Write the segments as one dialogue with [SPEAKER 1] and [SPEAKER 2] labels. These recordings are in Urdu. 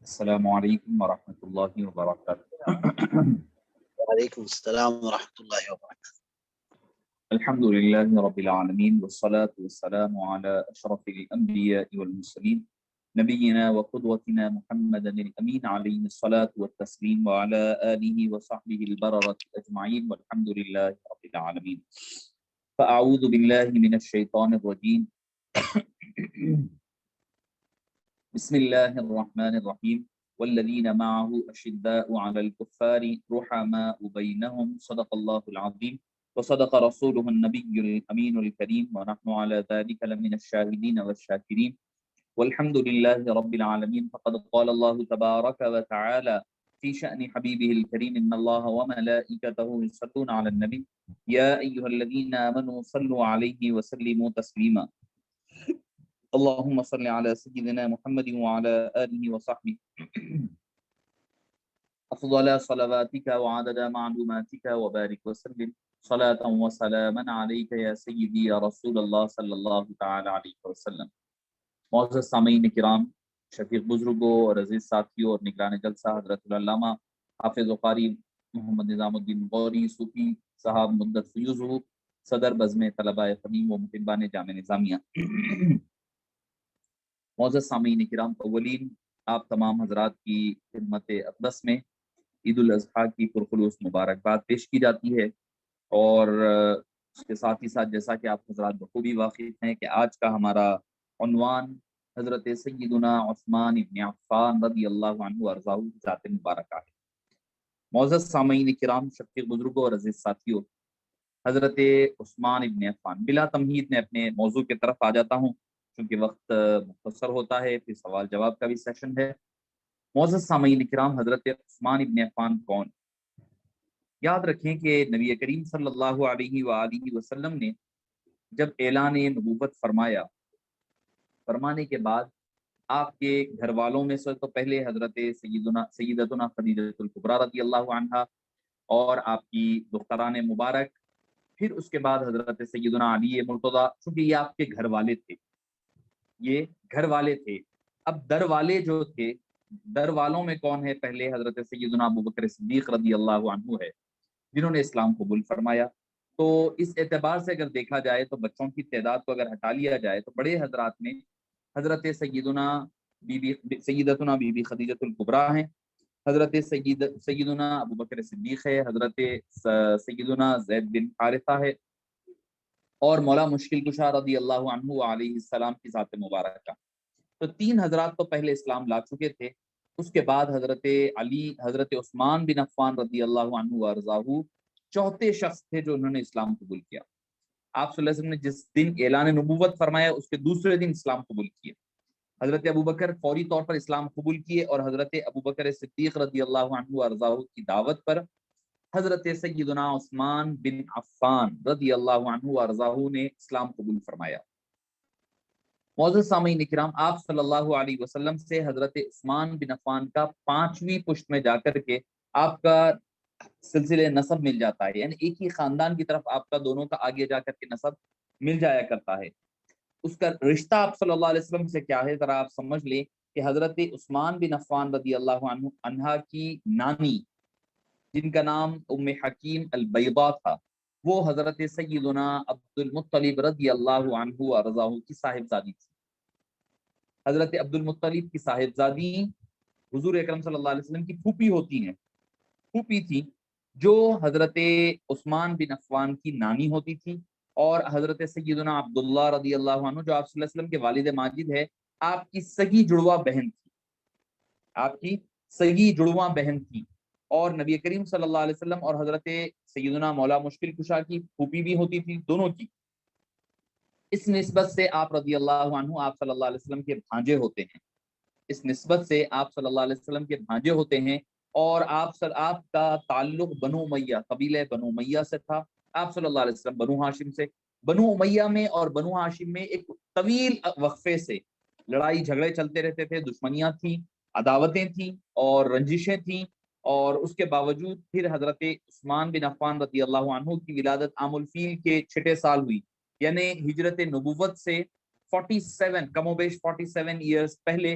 [SPEAKER 1] السلام علیکم ورحمۃ اللہ وبرکاتہ۔
[SPEAKER 2] وعلیکم السلام ورحمۃ اللہ وبرکاتہ۔
[SPEAKER 1] الحمد للہ رب العالمین والصلاة والسلام علی اشرف الانبیاء والمرسلین نبینا وقدوتنا محمد الامین علیہ الصلاة والتسلیم وعلی آلہ وصحبہ البررة اجمعین والحمد للہ رب العالمین۔ فاعوذ باللہ من الشیطان الرجیم بسم اللہ الرحمن الرحیم والذین معه اشداء علی الکفار رحماء بینہم صدق اللہ العظیم وصدق رسوله النبی الامین الکریم ونحن علی ذلک لمن الشاہدین والشاکرین والحمد للہ رب العالمین۔ فقد قال اللہ تبارک وتعالی فی شأن حبیبہ الکریم ان اللہ وملائکتہ یصلون علی النبی یا ایہا الذین آمنوا صلوا علیہ وسلموا تسلیما۔ اللهم صل على سيدنا محمد وعلى آله وصحبه أفضل صلواتك وعدد معلوماتك وبارك وسلم صلاة وسلاما عليك يا سيدي يا رسول الله صلی اللہ تعالی علیہ وسلم۔ معزز سامعین کرام، شفیق بزرگوں اور عزیز ساتھیوں اور نگران جلسہ حضرت العلامہ حافظ و قاری محمد نظام الدین غوری صوفی صاحب مدت فیوز ہو، صدر بزم طلباء فہیم و محبان جامع نظامیہ۔ معزز سامعین کرام، اولین آپ تمام حضرات کی خدمت اقدس میں عید الاضحیٰ کی پرخلوص مبارکباد پیش کی جاتی ہے، اور اس کے ساتھ ہی ساتھ جیسا کہ آپ حضرات بخوبی واقف ہیں کہ آج کا ہمارا عنوان حضرت سیدنا عثمان ابن عفان رضی اللہ عنہ وارضاہ ذات مبارکہ ہے۔ معزز سامعین کرام، شفیق بزرگوں اور عزیز ساتھیوں، حضرت عثمان ابن عفان، بلا تمہید میں اپنے موضوع کی طرف آ جاتا ہوں چونکہ وقت مختصر ہوتا ہے، پھر سوال جواب کا بھی سیشن ہے۔ معزز سامعین کرام، حضرت عثمان ابن عفان کون؟ یاد رکھیں کہ نبی کریم صلی اللہ علیہ وآلہ وسلم نے جب اعلان نبوت فرمایا، فرمانے کے بعد آپ کے گھر والوں میں سے تو پہلے حضرت سیدتنا خدیجہ الکبریٰ رضی اللہ عنہا اور آپ کی دختران مبارک، پھر اس کے بعد حضرت سیدنا علی مرتضیٰ، چونکہ یہ آپ کے گھر والے تھے، یہ گھر والے تھے۔ اب در والے جو تھے، در والوں میں کون ہے؟ پہلے حضرت سیدنا ابوبکر صدیق رضی اللہ عنہ ہے، جنہوں نے اسلام قبول فرمایا۔ تو اس اعتبار سے اگر دیکھا جائے تو بچوں کی تعداد کو اگر ہٹا لیا جائے تو بڑے حضرات میں حضرت سیدتنا بی بی خدیجہ الکبریٰ ہیں، حضرت سیدنا ابوبکر صدیق ہے، حضرت سیدنا زید بن حارثہ ہے، اور مولا مشکل کشا رضی اللہ عنہ علیہ السلام کی ذات مبارکہ۔ تو تین حضرات تو پہلے اسلام لا چکے تھے، اس کے بعد حضرت علی، حضرت عثمان بن عفان رضی اللہ عنہ وارضاہ چوتھے شخص تھے جو انہوں نے اسلام قبول کیا۔ آپ صلی اللہ علیہ وسلم نے جس دن اعلان نبوت فرمایا اس کے دوسرے دن اسلام قبول کیے۔ حضرت ابوبکر فوری طور پر اسلام قبول کیے، اور حضرت ابوبکر صدیق رضی اللہ عنہ وارضاہ کی دعوت پر حضرت سیدنا عثمان بن عفان رضی اللہ عنہ وارضاہ نے اسلام قبول فرمایا۔ معزز سامعین کرام، آپ صلی اللہ علیہ وسلم سے حضرت عثمان بن عفان کا 5ویں پشت میں جا کر کے آپ کا سلسلے نسب مل جاتا ہے، یعنی ایک ہی خاندان کی طرف آپ کا دونوں کا آگے جا کر کے نسب مل جایا کرتا ہے۔ اس کا رشتہ آپ صلی اللہ علیہ وسلم سے کیا ہے، ذرا آپ سمجھ لیں کہ حضرت عثمان بن عفان رضی اللہ عنہ کی نانی، جن کا نام ام حکیم البیضاء تھا، وہ حضرت سیدنا عبد المطلب رضی اللہ عنہ وارضاہ کی صاحبزادی تھی۔ حضرت عبد المطلب کی صاحبزادی حضور اکرم صلی اللہ علیہ وسلم کی پھوپھی ہوتی ہیں، پھوپھی تھی، جو حضرت عثمان بن عفان کی نانی ہوتی تھی، اور حضرت سیدنا عبداللہ رضی اللہ عنہ جو آپ صلی اللہ علیہ وسلم کے والد ماجد ہے، آپ کی سگی جڑواں بہن تھی، آپ کی سگی جڑواں بہن تھی، اور نبی کریم صلی اللہ علیہ وسلم اور حضرت سیدنا مولا مشکل کشا کی پھوپھی بھی ہوتی تھی، دونوں کی۔ اس نسبت سے آپ رضی اللہ عنہ آپ صلی اللہ علیہ وسلم کے بھانجے ہوتے ہیں، اس نسبت سے آپ صلی اللہ علیہ وسلم کے بھانجے ہوتے ہیں، اور آپ کا تعلق بنو امیہ، قبیلہ بنو امیہ سے تھا۔ آپ صلی اللہ علیہ وسلم بنو ہاشم سے، بنو امیہ میں اور بنو ہاشم میں ایک طویل وقفے سے لڑائی جھگڑے چلتے رہتے تھے، دشمنیاں تھیں، عداوتیں تھیں اور رنجشیں تھیں، اور اس کے باوجود پھر حضرت عثمان بن عفان رضی اللہ عنہ کی ولادت عام الفیل کے 6 سال ہوئی، یعنی ہجرت نبوت سے 47 کم و بیش 47 ایئرز پہلے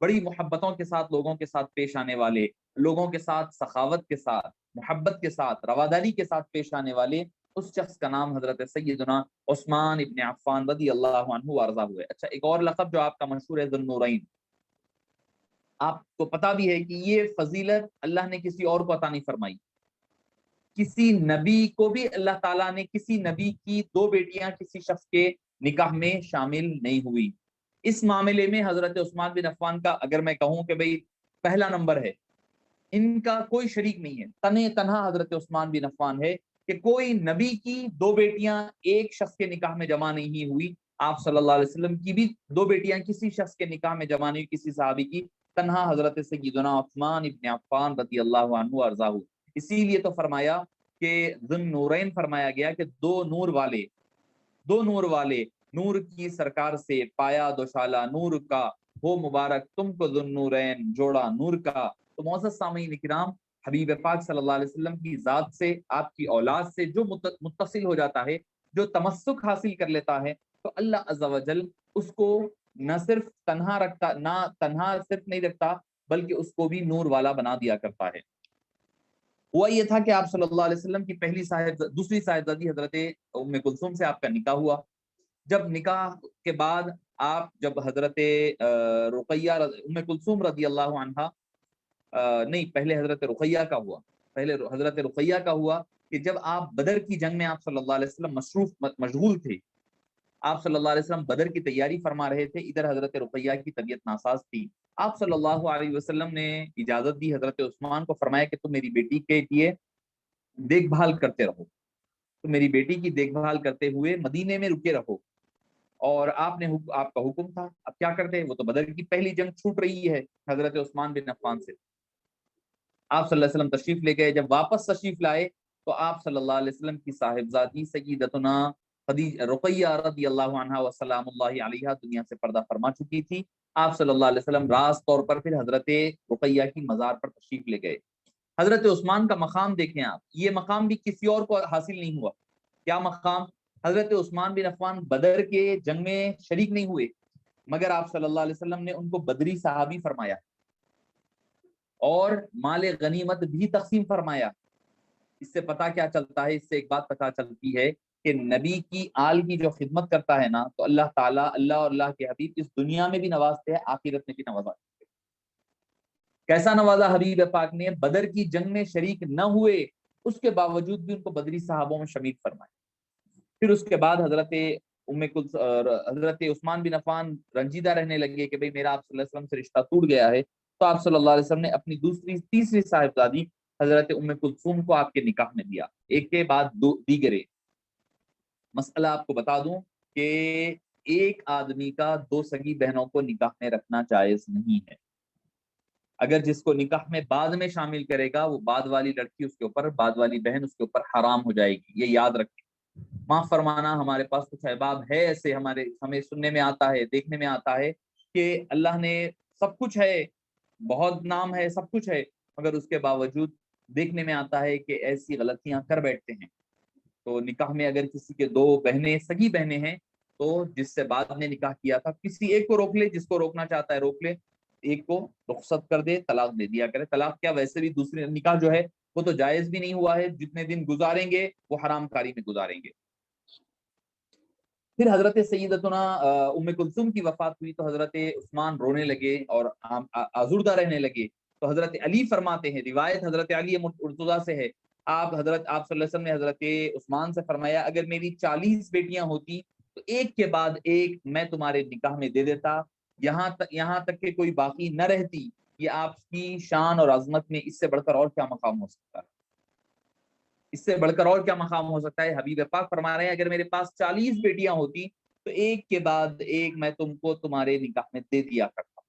[SPEAKER 1] بڑی محبتوں کے ساتھ لوگوں کے ساتھ پیش آنے والے، لوگوں کے ساتھ سخاوت کے ساتھ، محبت کے ساتھ، رواداری کے ساتھ پیش آنے والے، اس شخص کا نام حضرت سیدنا عثمان ابن عفان رضی اللہ عنہ وارضہ ہوئے۔ اچھا، ایک اور لقب جو آپ کا مشہور ہے، ذو النورین، آپ کو پتا بھی ہے کہ یہ فضیلت اللہ نے کسی اور کو عطا نہیں فرمائی۔ کسی نبی کو بھی اللہ تعالیٰ نے، کسی نبی کی دو بیٹیاں کسی شخص کے نکاح میں شامل نہیں ہوئی۔ اس معاملے میں حضرت عثمان بن عفان کا اگر میں کہوں کہ بھئی پہلا نمبر ہے، ان کا کوئی شریک نہیں ہے، تنہے تنہا حضرت عثمان بن عفان ہے کہ کوئی نبی کی دو بیٹیاں ایک شخص کے نکاح میں جمع نہیں ہوئی، آپ صلی اللہ علیہ وسلم کی بھی دو بیٹیاں کسی شخص کے نکاح میں جمع نہیں ہوئی، کسی صحابی کی، تنہا حضرت سیدنا عثمان ابن عفان رضی اللہ عنہ ارضاہ۔ اسی لیے تو فرمایا کہ ذو النورین فرمایا گیا کہ دو نور والے نور کی سرکار سے پایا دوشالہ نور کا، ہو مبارک تم کو ذو النورین جوڑا نور کا۔ تو معزز سامعین کرام، حبیب پاک صلی اللہ علیہ وسلم کی ذات سے، آپ کی اولاد سے جو متصل ہو جاتا ہے، جو تمسک حاصل کر لیتا ہے، تو اللہ عز و جل اس کو نہ صرف تنہا رکھتا، نہ تنہا صرف نہیں رکھتا، بلکہ اس کو بھی نور والا بنا دیا کرتا ہے۔ ہوا یہ تھا کہ آپ صلی اللہ علیہ وسلم کی دوسری صاحبزادی حضرت ام کلثوم سے آپ کا نکاح ہوا۔ جب نکاح کے بعد آپ جب حضرت رقیہ ام کلثوم رضی اللہ عنہا نہیں، پہلے حضرت رقیہ کا ہوا، پہلے حضرت رقیہ کا ہوا کہ جب آپ بدر کی جنگ میں آپ صلی اللہ علیہ وسلم مشغول تھے، آپ صلی اللہ علیہ وسلم بدر کی تیاری فرما رہے تھے، ادھر حضرت رقیہ کی طبیعت ناساز تھی، آپ صلی اللہ علیہ وسلم نے اجازت دی حضرت عثمان کو، فرمایا کہ تم میری بیٹی کے لیے دیکھ بھال کرتے رہو، تو میری بیٹی کی دیکھ بھال کرتے ہوئے مدینے میں رکے رہو۔ اور آپ کا حکم تھا، اب کیا کرتے، وہ تو بدر کی پہلی جنگ چھوٹ رہی ہے حضرت عثمان بن عفان سے۔ آپ صلی اللہ علیہ وسلم تشریف لے گئے، جب واپس تشریف لائے تو آپ صلی اللہ علیہ وسلم کی صاحبزادی سیدتنا رقیہ رضی اللہ عنہا وسلام اللہ علیہا دنیا سے پردہ فرما چکی تھی۔ آپ صلی اللہ علیہ وسلم راز طور پر پھر حضرت رقیہ کی مزار پر تشریف لے گئے۔ حضرت عثمان کا مقام دیکھیں آپ، یہ مقام بھی کسی اور کو حاصل نہیں ہوا۔ کیا مقام؟ حضرت عثمان بن عفان بدر کے جنگ میں شریک نہیں ہوئے، مگر آپ صلی اللہ علیہ وسلم نے ان کو بدری صحابی فرمایا اور مال غنیمت بھی تقسیم فرمایا۔ اس سے پتہ کیا چلتا ہے؟ اس سے ایک بات پتہ چلتی ہے کہ نبی کی آل کی جو خدمت کرتا ہے نا، تو اللہ تعالیٰ، اللہ اور اللہ کے حبیب اس دنیا میں بھی نوازتے ہیں، آخرت میں بھی نوازا۔ کیسا نوازا حبیب پاک نے؟ بدر کی جنگ میں شریک نہ ہوئے، اس کے باوجود بھی ان کو بدری صحابوں میں شامل فرمایا۔ پھر اس کے بعد حضرت عثمان بن عفان رنجیدہ رہنے لگے کہ بھئی میرا آپ صلی اللہ علیہ وسلم سے رشتہ ٹوٹ گیا ہے، تو آپ صلی اللہ علیہ وسلم نے اپنی تیسری صاحبزادی حضرت ام کلثوم کو آپ کے نکاح میں دیا، ایک کے بعد دیگرے۔ مسئلہ آپ کو بتا دوں کہ ایک آدمی کا دو سگی بہنوں کو نکاح میں رکھنا جائز نہیں ہے۔ اگر جس کو نکاح میں بعد میں شامل کرے گا، وہ بعد والی لڑکی اس کے اوپر، بعد والی بہن اس کے اوپر حرام ہو جائے گی، یہ یاد رکھیں۔ معاف فرمانا، ہمارے پاس کچھ احباب ہے ایسے، ہمیں سننے میں آتا ہے، دیکھنے میں آتا ہے کہ اللہ نے سب کچھ ہے، بہت نام ہے، سب کچھ ہے، مگر اس کے باوجود دیکھنے میں آتا ہے کہ ایسی غلطیاں کر بیٹھتے ہیں۔ تو نکاح میں اگر کسی کے دو بہنیں، سگی بہنیں ہیں، تو جس سے بعد میں نکاح کیا تھا، کسی ایک کو روک لے، جس کو روکنا چاہتا ہے روک لے، ایک کو رخصت کر دے، طلاق دے دیا کرے۔ طلاق کیا، ویسے بھی دوسری نکاح جو ہے وہ تو جائز بھی نہیں ہوا ہے، جتنے دن گزاریں گے وہ حرام کاری میں گزاریں گے۔ پھر حضرت سیدتنا ام کلثوم کی وفات ہوئی تو حضرت عثمان رونے لگے اور آزردہ رہنے لگے، تو حضرت علی فرماتے ہیں، روایت حضرت علی مرتضیٰ سے ہے، آپ صلی اللہ علیہ وسلم نے حضرت عثمان سے فرمایا اگر میری 40 بیٹیاں ہوتی تو ایک کے بعد ایک میں تمہارے نکاح میں دے دیتا، یہاں تک کہ کوئی باقی نہ رہتی۔ یہ آپ کی شان اور عظمت میں اس سے بڑھ کر اور کیا مقام ہو سکتا ہے؟ اس سے بڑھ کر اور کیا مقام ہو سکتا ہے؟ حبیب پاک فرما رہے ہیں اگر میرے پاس 40 بیٹیاں ہوتی تو ایک کے بعد ایک میں تم کو تمہارے نکاح میں دے دیا کرتا۔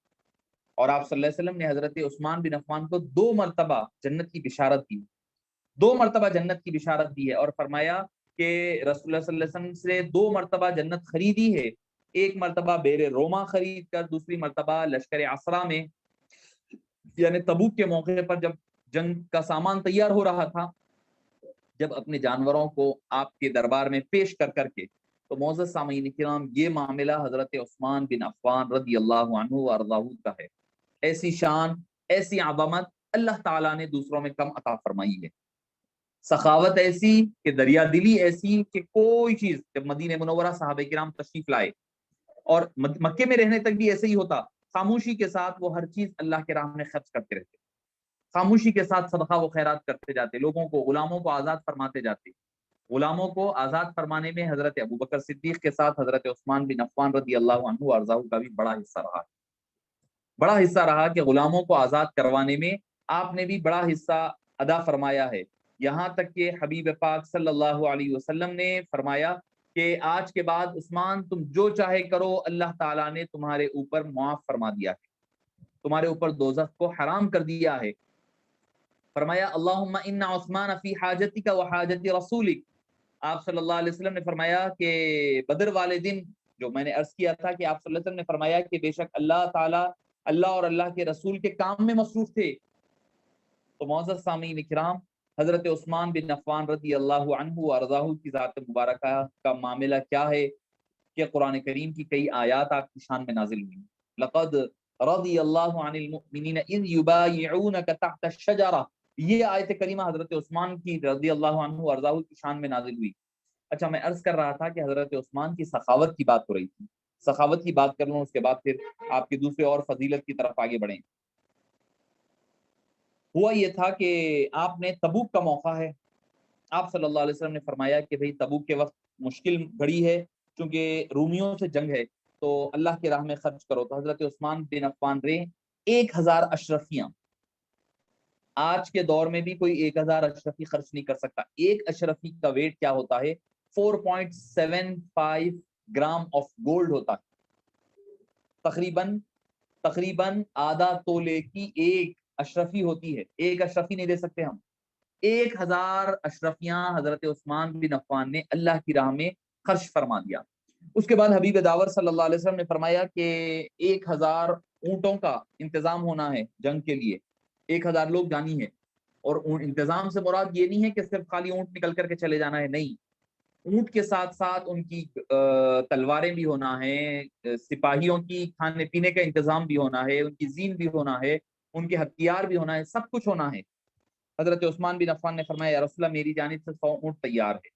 [SPEAKER 1] اور آپ صلی اللہ علیہ وسلم نے حضرت عثمان بن عفان کو 2 مرتبہ جنت کی بشارت دی، 2 مرتبہ جنت کی بشارت دی ہے، اور فرمایا کہ رسول اللہ صلی اللہ علیہ وسلم سے 2 مرتبہ جنت خریدی ہے، ایک مرتبہ بیر روما خرید کر، دوسری مرتبہ لشکر عسرہ میں، یعنی تبوک کے موقع پر جب جنگ کا سامان تیار ہو رہا تھا، جب اپنے جانوروں کو آپ کے دربار میں پیش کر کے۔ تو معزز سامعین کرام، یہ معاملہ حضرت عثمان بن عفان رضی اللہ عنہ وارضاہ کا ہے۔ ایسی شان، ایسی عظمت اللہ تعالیٰ نے دوسروں میں کم عطا فرمائی ہے۔ سخاوت ایسی کہ دریا دلی ایسی کہ کوئی چیز، جب مدینہ منورہ صحابہ کرام تشریف لائے اور مکے میں رہنے تک بھی ایسے ہی ہوتا، خاموشی کے ساتھ وہ ہر چیز اللہ کے راہ میں خرچ کرتے رہتے، خاموشی کے ساتھ صدقہ و خیرات کرتے جاتے، لوگوں کو، غلاموں کو آزاد فرماتے جاتے۔ غلاموں کو آزاد فرمانے میں حضرت ابوبکر صدیق کے ساتھ حضرت عثمان بن عفان رضی اللہ عنہ وارضاہ کا بھی بڑا حصہ رہا، بڑا حصہ رہا کہ غلاموں کو آزاد کروانے میں آپ نے بھی بڑا حصہ ادا فرمایا ہے۔ یہاں تک کہ حبیب پاک صلی اللہ علیہ وسلم نے فرمایا کہ آج کے بعد عثمان تم جو چاہے کرو، اللہ تعالیٰ نے تمہارے اوپر معاف فرما دیا ہے، تمہارے اوپر دوزخ کو حرام کر دیا ہے۔ فرمایا اللہم ان عثمان فی حاجتک و حاجت رسولک۔ آپ صلی اللہ علیہ وسلم نے فرمایا کہ بدر والے دن، جو میں نے عرض کیا تھا کہ آپ صلی اللہ علیہ وسلم نے فرمایا کہ بے شک اللہ تعالیٰ اللہ اور اللہ کے رسول کے کام میں مصروف تھے۔ تو معزز سامعین کرام، حضرت عثمان بن عفان رضی اللہ عنہ وارضاہ کی ذات مبارکہ کا معاملہ کیا ہے کہ قرآن کریم کی کئی آیات آپ کی شان میں نازل ہوئی۔ لقد رضی اللہ عن المؤمنین اذ یبایعونک تحت الشجرہ، یہ آیت کریمہ حضرت عثمان کی رضی اللہ عنہ وارضاہ کی شان میں نازل ہوئی۔ اچھا، میں عرض کر رہا تھا کہ حضرت عثمان کی سخاوت کی بات ہو رہی تھی، سخاوت کی بات کر لوں، اس کے بعد پھر آپ کی دوسرے اور فضیلت کی طرف آگے بڑھیں۔ ہوا یہ تھا کہ آپ نے تبوک کا موقع ہے، آپ صلی اللہ علیہ وسلم نے فرمایا کہ بھئی تبوک کے وقت مشکل گھڑی ہے، چونکہ رومیوں سے جنگ ہے، تو اللہ کی راہ میں خرچ کرو۔ تو حضرت عثمان بن عفان رے 1000 اشرفیاں، آج کے دور میں بھی کوئی 1000 اشرفی خرچ نہیں کر سکتا۔ ایک اشرفی کا ویٹ کیا ہوتا ہے؟ 4.75 گرام آف گولڈ ہوتا ہے، تقریباً آدھا تولے کی ایک اشرفی ہوتی ہے۔ ایک اشرفی نہیں دے سکتے ہم، 1000 اشرفیاں حضرت عثمان بن عفان نے اللہ کی راہ میں خرچ فرما دیا۔ اس کے بعد حبیب داور صلی اللہ علیہ وسلم نے فرمایا کہ 1000 اونٹوں کا انتظام ہونا ہے جنگ کے لیے، 1000 لوگ جانی ہے۔ اور انتظام سے مراد یہ نہیں ہے کہ صرف خالی اونٹ نکل کر کے چلے جانا ہے، نہیں، اونٹ کے ساتھ ساتھ ان کی تلواریں بھی ہونا ہے، سپاہیوں کی کھانے پینے کا انتظام بھی ہونا ہے، ان کی زین بھی ہونا ہے، ان کے ہتھیار بھی ہونا ہے، سب کچھ ہونا ہے۔ حضرت عثمان بن عفان نے فرمایا یا رسول اللہ میری جانب سے 100 اونٹ تیار ہے۔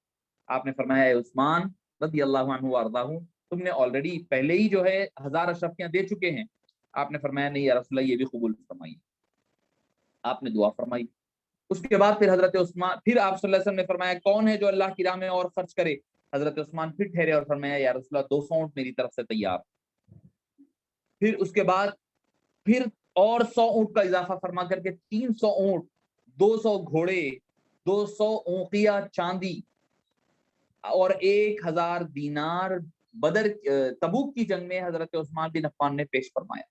[SPEAKER 1] آپ نے فرمایا اے عثمان رضی اللہ عنہ وارضاہ، تم نے آلریڈی پہلے ہی جو ہے 1000 اشرفیاں دے چکے ہیں۔ آپ نے فرمایا نہیں یا رسول اللہ، یہ بھی قبول فرمائیے۔ آپ نے دعا فرمائی۔ اس کے بعد پھر حضرت عثمان، پھر آپ صلی اللہ علیہ وسلم نے فرمایا کون ہے جو اللہ کی راہ میں اور خرچ کرے؟ حضرت عثمان پھر ٹھہرے اور فرمایا یا رسول اللہ 200 اونٹ میری طرف سے تیار۔ پھر اس کے بعد پھر اور 100 اونٹ کا اضافہ فرما کر کے 300 اونٹ، 200 گھوڑے، 200 اونقیہ چاندی اور 1000 دینار بدر تبوک کی جنگ میں حضرت عثمان بن عفان نے پیش فرمایا۔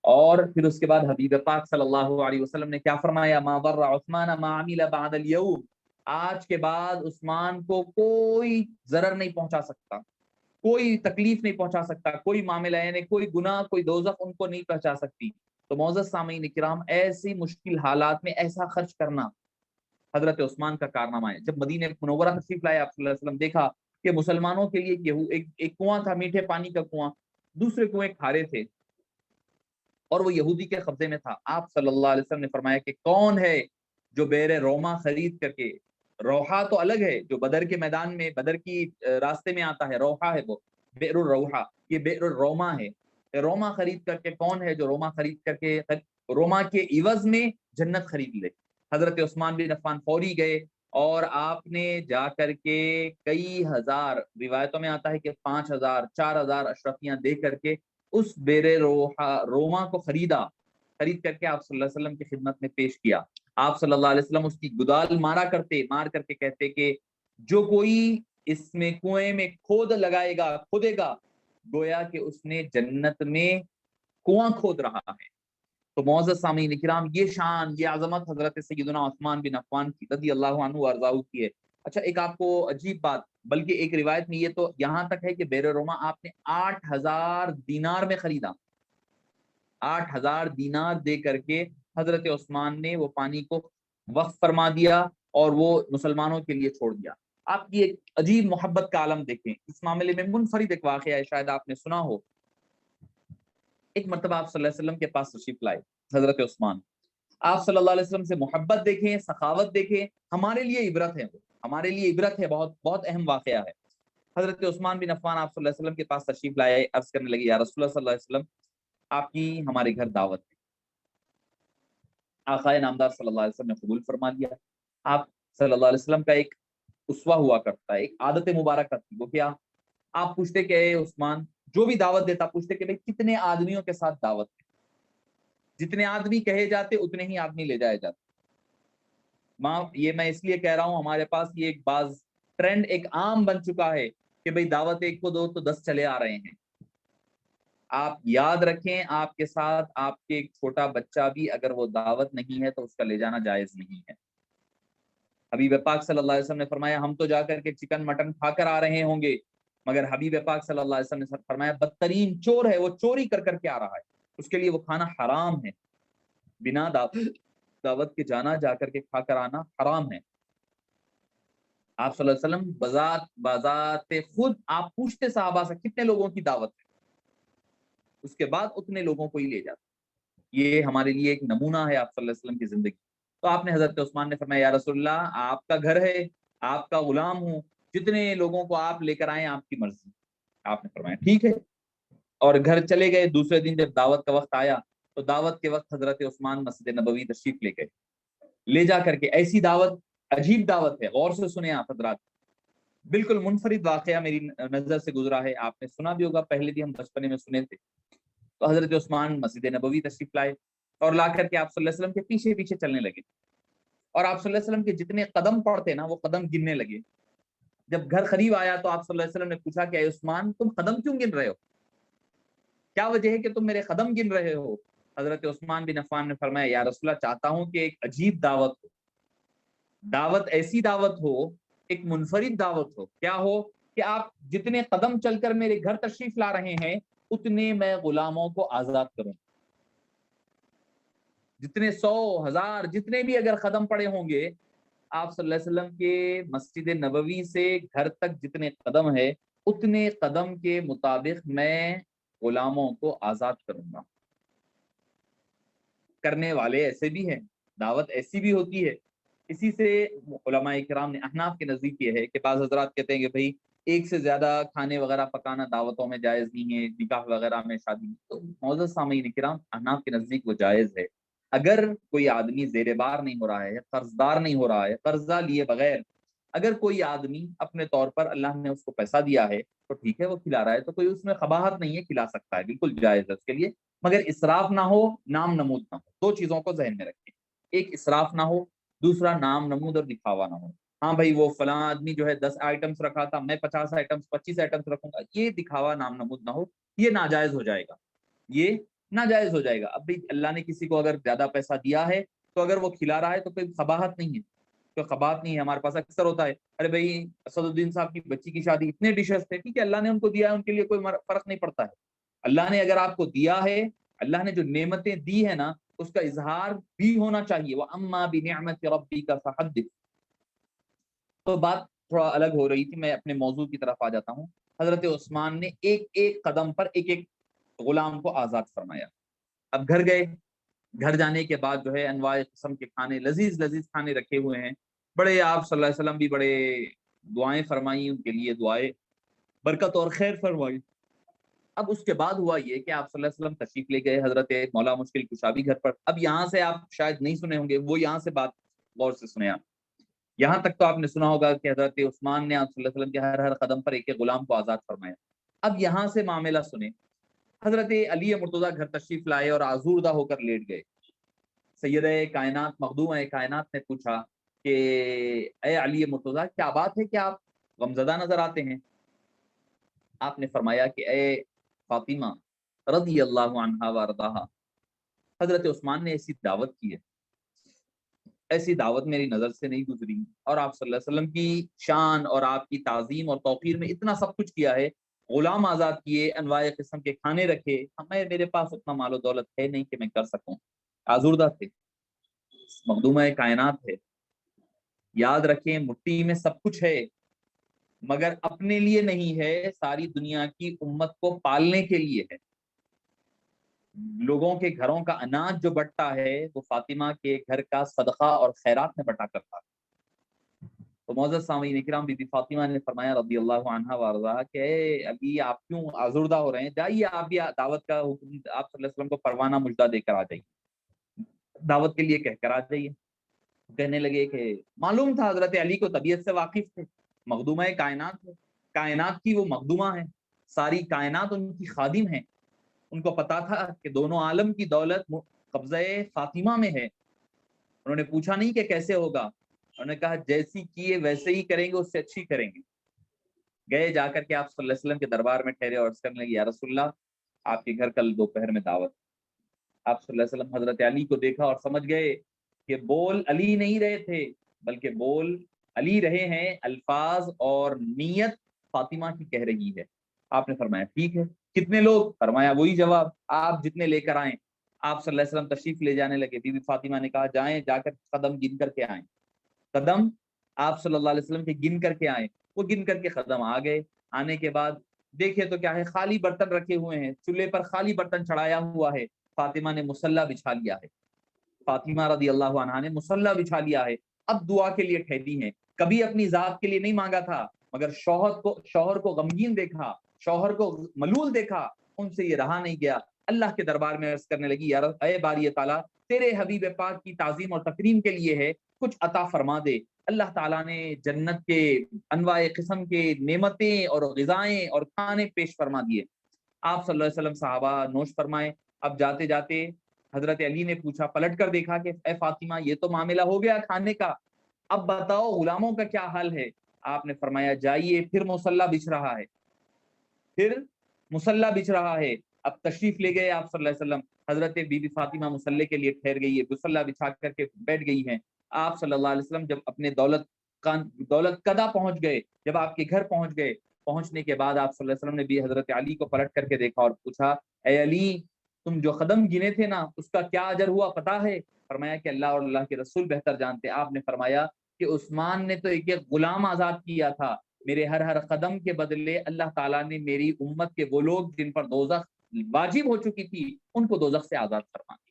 [SPEAKER 1] اور پھر اس کے بعد حبیب پاک صلی اللہ علیہ وسلم نے کیا فرمایا؟ ما ضر عثمان ما عمل بعد اليوم، آج کے بعد عثمان کو کوئی ضرر نہیں پہنچا سکتا، کوئی تکلیف نہیں پہنچا سکتا، کوئی معاملہ یعنی کوئی گناہ، کوئی دوزخ ان کو نہیں پہنچا سکتی۔ تو معزز سامعین کرام، ایسی مشکل حالات میں ایسا خرچ کرنا حضرت عثمان کا کارنامہ ہے۔ جب مدینہ منورہ تشریف لائے آپ صلی اللہ علیہ وسلم، دیکھا کہ مسلمانوں کے لیے ایک کنواں تھا، میٹھے پانی کا کنواں، دوسرے کنویں کھارے تھے اور وہ یہودی کے قبضے میں تھا۔ آپ صلی اللہ علیہ وسلم نے فرمایا کہ کون ہے جو بیر روما خرید کر کے، روحا تو الگ ہے جو بدر کے میدان میں، بدر کی راستے میں آتا ہے، روحا ہے وہ، بئر الروحا، یہ بئر الروما ہے۔ روما خرید کر کے کون ہے جو روما خرید کر کے روما کے عوض میں جنت خرید لے؟ حضرت عثمان بن عفان فوری گئے اور آپ نے جا کر کے کئی ہزار، روایتوں میں آتا ہے کہ 5000 4000 اشرفیاں دے کر کے اس بیر روما کو خرید کر کے آپ صلی اللہ علیہ وسلم کی خدمت میں پیش کیا۔ آپ صلی اللہ علیہ وسلم اس کی گدال مار کر کے کہتے کہ جو کوئی اس میں کنویں میں کھود لگائے گا، کھودے گا، گویا کہ اس نے جنت میں کنواں کھود رہا ہے۔ تو معزز سامعین کرام، یہ شان، یہ عظمت حضرت سیدنا عثمان بن عفان کی رضی اللہ عنہ وارضاہ کی ہے۔ اچھا، ایک آپ کو عجیب بات، بلکہ ایک روایت میں یہ تو یہاں تک ہے کہ بیر روما آپ نے 8000 دینار میں خریدا، 8000 دینار دے کر کے حضرت عثمان نے وہ پانی کو وقف فرما دیا اور وہ مسلمانوں کے لیے چھوڑ دیا۔ آپ کی ایک عجیب محبت کا عالم دیکھیں، اس معاملے میں منفرد ایک واقعہ ہے، شاید آپ نے سنا ہو۔ ایک مرتبہ آپ صلی اللہ علیہ وسلم کے پاس تشریف لائے حضرت عثمان. آپ صلی اللہ علیہ وسلم سے محبت دیکھیں, سخاوت دیکھیں, ہمارے لیے عبرت ہے, وہ ہمارے لیے عبرت ہے, بہت بہت اہم واقعہ ہے. حضرت عثمان بن عفان آپ صلی اللہ علیہ وسلم کے پاس تشریف لائے, عرض کرنے لگے یا رسول اللہ صلی اللہ علیہ وسلم آپ کی ہمارے گھر دعوت ہے. آقائے نامدار صلی اللہ علیہ وسلم نے قبول فرما لیا. آپ صلی اللہ علیہ وسلم کا ایک اسوہ ہوا کرتا ہے, ایک عادت مبارکہ تھی, وہ کیا, آپ پوچھتے کہ اے عثمان, جو بھی دعوت دیتا پوچھتے کہ بھائی کتنے آدمیوں کے ساتھ دعوت ہے, جتنے آدمی کہے جاتے اتنے ہی آدمی لے جائے جاتے. یہ میں اس لیے کہہ رہا ہوں, ہمارے پاس یہ ایک بعض ٹرینڈ ایک عام بن چکا ہے کہ بھئی دعوت ایک کو دو تو 10 چلے آ رہے ہیں. آپ یاد رکھیں, آپ کے ساتھ آپ کے ایک چھوٹا بچہ بھی اگر وہ دعوت نہیں ہے تو اس کا لے جانا جائز نہیں ہے. حبیب پاک صلی اللہ علیہ وسلم نے فرمایا ہم تو جا کر کے چکن مٹن کھا کر آ رہے ہوں گے, مگر حبیب پاک صلی اللہ علیہ وسلم نے فرمایا بدترین چور ہے, وہ چوری کر کر کے آ رہا ہے, اس کے لیے وہ کھانا حرام ہے. بنا دعوت کے جانا, جا کر کے کھا کر آنا حرام ہے. آپ صلی اللہ علیہ وسلم بذات خود آپ پوچھتے صحابہ سے کتنے لوگوں کی دعوت ہے, اس کے بعد اتنے لوگوں کو ہی لے جاتے. یہ ہمارے لیے ایک نمونہ ہے آپ صلی اللہ علیہ وسلم کی زندگی. تو آپ نے حضرت عثمان نے فرمایا یا رسول اللہ آپ کا گھر ہے, آپ کا غلام ہوں, جتنے لوگوں کو آپ لے کر آئیں آپ کی مرضی. آپ نے فرمایا ٹھیک ہے, اور گھر چلے گئے. دوسرے دن جب دعوت کا وقت آیا تو دعوت کے وقت حضرت عثمان مسجد نبوی تشریف لے گئے. لے جا کر کے ایسی دعوت, عجیب دعوت ہے, غور سے سنیں آپ حضرات, بالکل منفرد واقعہ میری نظر سے گزرا ہے, آپ نے سنا بھی ہوگا, پہلے بھی ہم بچپنے میں سنے تھے. تو حضرت عثمان مسجد نبوی تشریف لائے اور لا کر کے آپ صلی اللہ علیہ وسلم کے پیچھے پیچھے چلنے لگے, اور آپ صلی اللہ علیہ وسلم کے جتنے قدم پڑتے نا وہ قدم گننے لگے. جب گھر قریب آیا تو آپ صلی اللہ علیہ وسلم نے پوچھا کہ اے عثمان تم قدم کیوں گن رہے ہو, کیا وجہ ہے کہ تم میرے قدم گن رہے ہو؟ حضرت عثمان بن عفان نے فرمایا یا رسول اللہ چاہتا ہوں کہ ایک عجیب دعوت ہو, دعوت ایسی دعوت ہو, ایک منفرد دعوت ہو. کیا ہو کہ آپ جتنے قدم چل کر میرے گھر تشریف لا رہے ہیں اتنے میں غلاموں کو آزاد کروں, جتنے 100 1000 جتنے بھی اگر قدم پڑے ہوں گے آپ صلی اللہ علیہ وسلم کے مسجد نبوی سے گھر تک جتنے قدم ہے اتنے قدم کے مطابق میں غلاموں کو آزاد کروں گا. کرنے والے ایسے بھی ہیں, دعوت ایسی بھی ہوتی ہے. اسی سے علماء کرام نے, احناف کے نزدیک یہ ہے کہ بعض حضرات کہتے ہیں کہ بھئی ایک سے زیادہ کھانے وغیرہ پکانا دعوتوں میں جائز نہیں ہے, نکاح وغیرہ میں, شادی. تو معزز سامعین کرام, احناف کے نزدیک وہ جائز ہے اگر کوئی آدمی زیر بار نہیں ہو رہا ہے, قرض دار نہیں ہو رہا ہے, قرضہ لیے بغیر اگر کوئی آدمی اپنے طور پر اللہ نے اس کو پیسہ دیا ہے تو ٹھیک ہے وہ کھلا رہا ہے, تو کوئی اس میں قباحت نہیں ہے, کھلا سکتا ہے, بالکل جائز ہے اس کے لیے, مگر اسراف نہ ہو, نام نمود نہ ہو. دو چیزوں کو ذہن میں رکھیں, ایک اسراف نہ ہو, دوسرا نام نمود اور دکھاوا نہ ہو. ہاں بھائی وہ فلاں آدمی جو ہے 10 آئٹمس رکھا تھا, میں 50 آئٹمس 25 آئٹمس رکھوں گا, یہ دکھاوا نام نمود نہ ہو, یہ ناجائز ہو جائے گا, یہ ناجائز ہو جائے گا. اب بھی اللہ نے کسی کو اگر زیادہ پیسہ دیا ہے تو اگر وہ کھلا رہا ہے تو کوئی قباحت نہیں ہے, کوئی قباحت نہیں ہے. ہمارے پاس اکثر ہوتا ہے ارے بھائی اسد الدین صاحب کی بچی کی شادی, اتنے ڈشز تھے, ٹھیک ہے اللہ نے ان کو دیا ہے, ان کے لیے کوئی فرق نہیں پڑتا ہے. اللہ نے اگر آپ کو دیا ہے, اللہ نے جو نعمتیں دی ہے نا اس کا اظہار بھی ہونا چاہیے. وَأَمَّا بِنِعْمَةِ رَبِّكَ فَحَدِّثْ. تو بات تھوڑا الگ ہو رہی تھی, میں اپنے موضوع کی طرف آ جاتا ہوں. حضرت عثمان نے ایک ایک قدم پر ایک ایک غلام کو آزاد فرمایا. اب گھر گئے, گھر جانے کے بعد جو ہے انواع قسم کے کھانے, لذیذ لذیذ کھانے رکھے ہوئے ہیں, بڑے آپ صلی اللہ علیہ وسلم بھی بڑے دعائیں فرمائی, ان کے لیے دعائیں برکت اور خیر فرمائی. اب اس کے بعد ہوا یہ کہ آپ صلی اللہ علیہ وسلم تشریف لے گئے حضرت مولا مشکل کشا بھی گھر پر. اب یہاں سے آپ شاید نہیں سنے ہوں گے, وہ یہاں سے بات غور سے سنے آپ. یہاں تک تو آپ نے سنا ہوگا کہ حضرت عثمان نے آپ صلی اللہ علیہ وسلم کے ہر قدم پر ایک ایک غلام کو آزاد فرمایا. اب یہاں سے معاملہ سنیں. حضرت علی مرتضیٰ گھر تشریف لائے اور آزوردہ ہو کر لیٹ گئے. سیدہ کائنات مخدومہ کائنات نے پوچھا کہ اے علی مرتضیٰ کیا بات ہے کہ آپ غمزدہ نظر آتے ہیں؟ آپ نے فرمایا کہ اے فاطمہ رضی اللہ عنہا وارضاہا, حضرت عثمان نے ایسی دعوت کی ہے, ایسی دعوت میری نظر سے نہیں گزری, اور آپ صلی اللہ علیہ وسلم کی شان اور آپ کی تعظیم اور توقیر میں اتنا سب کچھ کیا ہے, غلام آزاد کیے, انواع قسم کے کھانے رکھے, میرے پاس اتنا مال و دولت ہے نہیں کہ میں کر سکوں. آزوردہ تھے, مخدومہ کائنات ہے. یاد رکھیں مٹی میں سب کچھ ہے مگر اپنے لیے نہیں ہے, ساری دنیا کی امت کو پالنے کے لیے ہے. لوگوں کے گھروں کا اناج جو بٹتا ہے وہ فاطمہ کے گھر کا صدقہ اور خیرات میں بٹا کرتا ہے۔ تو معزز سامعین اکرام، بی بی فاطمہ نے فرمایا رضی اللہ عنہا وارضاہا کہ ابھی آپ کیوں آزردہ ہو رہے ہیں، جائیے آپ بھی دعوت کا حکم آپ صلی اللہ علیہ وسلم کو پروانہ مجدہ دے کر آ جائیے، دعوت کے لیے کہہ کر آ جائیے۔ کہنے لگے کہ معلوم تھا حضرت علی کو طبیعت سے واقف تھے، مخدومہ کائنات ہے، کائنات کی وہ مخدومہ ہے، ساری کائنات ان کی خادم ہیں، ان کو پتا تھا کہ دونوں عالم کی دولت قبضہ فاطمہ میں ہے۔ انہوں نے پوچھا نہیں کہ کیسے ہوگا، انہوں نے کہا جیسی کیے ویسے ہی کریں گے، اس سے اچھی کریں گے۔ گئے، جا کر کے آپ صلی اللہ علیہ وسلم کے دربار میں ٹھہرے اور کرنے لگے یا رسول اللہ آپ کے گھر کل دوپہر میں دعوت۔ آپ صلی اللہ علیہ وسلم حضرت علی کو دیکھا اور سمجھ گئے کہ بول علی نہیں رہے تھے بلکہ بول علی رہے ہیں، الفاظ اور نیت فاطمہ کی کہہ رہی ہے۔ آپ نے فرمایا ٹھیک ہے، کتنے لوگ؟ فرمایا وہی جواب، آپ جتنے لے کر آئیں۔ آپ صلی اللہ علیہ وسلم تشریف لے جانے لگے، بی بی فاطمہ نے کہا جائیں، جا کر قدم گن کر کے آئیں۔ قدم آپ صلی اللہ علیہ وسلم کے گن کر کے آئیں، وہ گن کر کے قدم آ گئے۔ آنے کے بعد دیکھے تو کیا ہے، خالی برتن رکھے ہوئے ہیں، چولہے پر خالی برتن چڑھایا ہوا ہے۔ فاطمہ نے مصلی بچھا لیا ہے، فاطمہ رضی اللہ عنہا نے مصلی بچھا لیا ہے، اب دعا کے لیے ٹھہری ہیں۔ کبھی اپنی ذات کے لیے نہیں مانگا تھا، مگر شوہر کو غمگین دیکھا، شوہر کو ملول دیکھا، ان سے یہ رہا نہیں گیا۔ اللہ کے دربار میں عرض کرنے لگی یا رب، اے باری تعالیٰ، تیرے حبیب پاک کی تعظیم اور تکریم کے لیے ہے، کچھ عطا فرما دے۔ اللہ تعالیٰ نے جنت کے انواع قسم کے نعمتیں اور غذائیں اور کھانے پیش فرما دیے۔ آپ صلی اللہ علیہ وسلم صحابہ نوش فرمائے۔ اب جاتے جاتے حضرت علی نے پوچھا، پلٹ کر دیکھا کہ اے فاطمہ یہ تو معاملہ ہو گیا کھانے کا، اب بتاؤ غلاموں کا کیا حال ہے؟ آپ نے فرمایا جائیے، پھر مصلی بچھ رہا ہے، پھر مصلی بچھ رہا ہے۔ اب تشریف لے گئے آپ صلی اللہ علیہ وسلم، حضرت بی بی فاطمہ مصلی کے لیے ٹھہر گئی ہے، مصلی بچھا کر کے بیٹھ گئی ہیں۔ آپ صلی اللہ علیہ وسلم جب اپنے دولت قدا پہنچ گئے، جب آپ کے گھر پہنچ گئے، پہنچنے کے بعد آپ صلی اللہ علیہ وسلم نے بھی حضرت علی کو پلٹ کر کے دیکھا اور پوچھا اے علی، تم جو قدم گنے تھے نا، اس کا کیا اجر ہوا پتا ہے؟ فرمایا کہ اللہ اور اللہ کے رسول بہتر جانتے۔ آپ نے فرمایا کہ عثمان نے تو ایک ایک غلام آزاد کیا تھا، میرے ہر قدم کے بدلے اللہ تعالیٰ نے میری امت کے وہ لوگ جن پر دوزخ واجب ہو چکی تھی ان کو دوزخ سے آزاد فرما دیا۔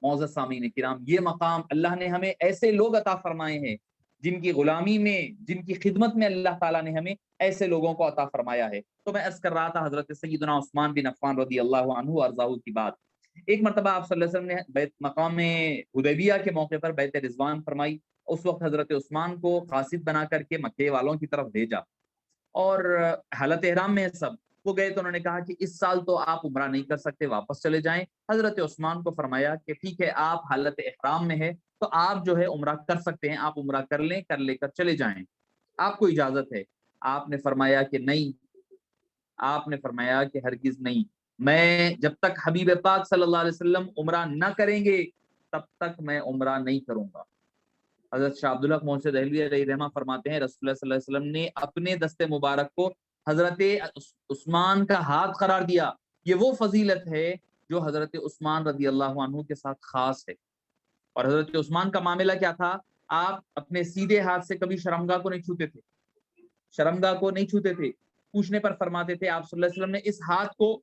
[SPEAKER 1] معزز سامعین کرام، یہ مقام اللہ نے ہمیں ایسے لوگ عطا فرمائے ہیں جن کی غلامی میں، جن کی خدمت میں اللہ تعالیٰ نے ہمیں ایسے لوگوں کو عطا فرمایا ہے۔ تو میں عرض کر رہا تھا حضرت سیدنا عثمان بن عفان رضی اللہ عنہ وارضاہ کی بات۔ ایک مرتبہ آپ صلی اللہ علیہ وسلم نے مقام حدیبیہ کے موقع پر بیعت رضوان فرمائی، اس وقت حضرت عثمان کو قاصد بنا کر کے مکے والوں کی طرف بھیجا، اور حالت احرام میں سب وہ گئے تو انہوں نے کہا کہ اس سال تو آپ عمرہ نہیں کر سکتے، واپس چلے جائیں۔ حضرت عثمان کو فرمایا کہ ٹھیک ہے، آپ حالت احرام میں ہے تو آپ جو ہے عمرہ کر سکتے ہیں، آپ عمرہ کر لیں، کر لے کر چلے جائیں، آپ کو اجازت ہے۔ آپ نے فرمایا کہ نہیں، آپ نے فرمایا کہ ہرگز نہیں، میں جب تک حبیب پاک صلی اللہ علیہ وسلم عمرہ نہ کریں گے تب تک میں عمرہ نہیں کروں گا۔ حضرت شاہ عبداللہ محسن دہلوی علیہ رحمہ فرماتے ہیں رسول اللہ صلی اللہ علیہ وسلم نے اپنے دست مبارک کو حضرت عثمان کا ہاتھ قرار دیا۔ یہ وہ فضیلت ہے جو حضرت عثمان رضی اللہ عنہ کے ساتھ خاص ہے۔ اور حضرت عثمان کا معاملہ کیا تھا، آپ اپنے سیدھے ہاتھ سے کبھی شرمگاہ کو نہیں چھوتے تھے، شرمگاہ کو نہیں چھوتے تھے۔ پوچھنے پر فرماتے تھے آپ صلی اللہ علیہ وسلم نے اس ہاتھ کو،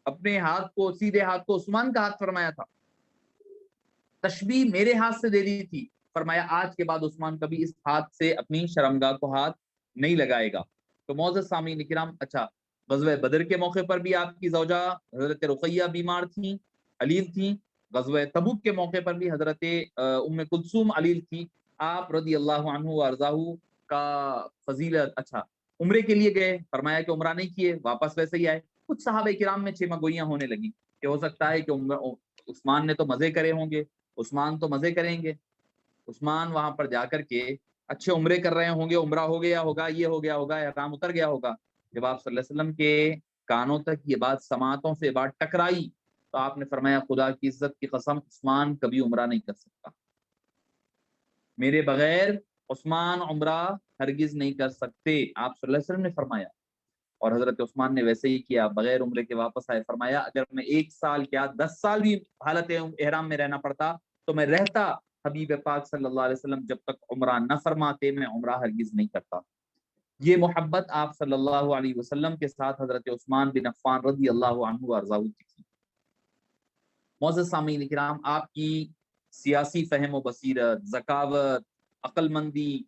[SPEAKER 1] اپنے ہاتھ کو، سیدھے ہاتھ کو عثمان کا ہاتھ فرمایا تھا، تشبیہ میرے ہاتھ سے دے دی تھی۔ فرمایا آج کے بعد عثمان کبھی اس ہاتھ سے اپنی شرمگاہ کو ہاتھ نہیں لگائے گا۔ تو معزز سامعین کرام، اچھا، غزوہ بدر کے موقع پر بھی آپ کی زوجہ حضرت رقیہ بیمار تھیں، علیل تھیں۔ غزوہ تبوک کے موقع پر بھی حضرت ام کلثوم علیل تھی۔ آپ رضی اللہ عنہ وارضاہ کا فضیلت، اچھا، عمرے کے لیے گئے، فرمایا کہ عمرہ نہیں کیے، واپس ویسے ہی آئے۔ کچھ صحابہ کرام میں چمگوئیاں ہونے لگی کہ ہو سکتا ہے کہ عثمان نے تو مزے کرے ہوں گے، عثمان تو مزے کریں گے، عثمان وہاں پر جا کر کے اچھے عمرے کر رہے ہوں گے، عمرہ ہو گیا ہوگا، یہ ہو گیا ہوگا، احرام اتر گیا ہوگا۔ جب آپ صلی اللہ علیہ وسلم کے کانوں تک یہ بات، سماعتوں سے بات ٹکرائی تو آپ نے فرمایا خدا کی عزت کی قسم، عثمان کبھی عمرہ نہیں کر سکتا، میرے بغیر عثمان عمرہ ہرگز نہیں کر سکتے، آپ صلی اللہ علیہ وسلم نے فرمایا۔ اور حضرت عثمان نے ویسے ہی کیا، بغیر عمرے کے واپس آئے، فرمایا اگر میں 1 سال کیا 10 سال بھی حالت احرام میں رہنا پڑتا تو میں رہتا، حبیب پاک صلی اللہ علیہ وسلم جب تک عمرہ نہ فرماتے میں عمرہ ہرگز نہیں کرتا۔ یہ محبت آپ صلی اللہ علیہ وسلم کے ساتھ حضرت عثمان بن عفان رضی اللہ عنہ وارضاہ کی تھی۔ معزز سامعین کرام، آپ کی سیاسی فہم و بصیرت، ذکاوت، عقل مندی،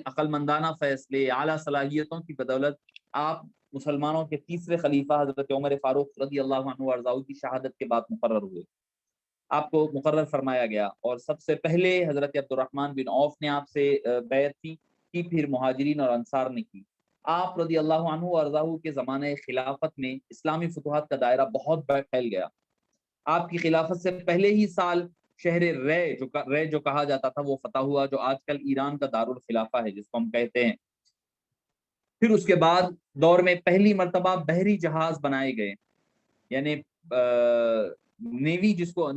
[SPEAKER 1] عقل مندانہ فیصلے، اعلیٰ صلاحیتوں کی بدولت آپ مسلمانوں کے تیسرے خلیفہ حضرت عمر فاروق رضی اللہ عنہ وارضاہ کی شہادت کے بعد مقرر ہوئے۔ آپ کو مقرر فرمایا گیا، اور سب سے پہلے حضرت عبد الرحمن بن عوف نے آپ سے بیعت کی، پھر مہاجرین اور انصار نے کی۔ آپ رضی اللہ عنہ وارضاہ کے زمانہ خلافت میں اسلامی فتوحات کا دائرہ بہت پھیل گیا۔ آپ کی خلافت سے پہلے ہی سال شہر رے جو کہا جاتا تھا وہ فتح ہوا، جو آج کل ایران کا دارالخلافہ ہے جس کو ہم کہتے ہیں۔ پھر اس کے بعد دور میں پہلی مرتبہ بحری جہاز بنائے گئے، یعنی نیوی جس کو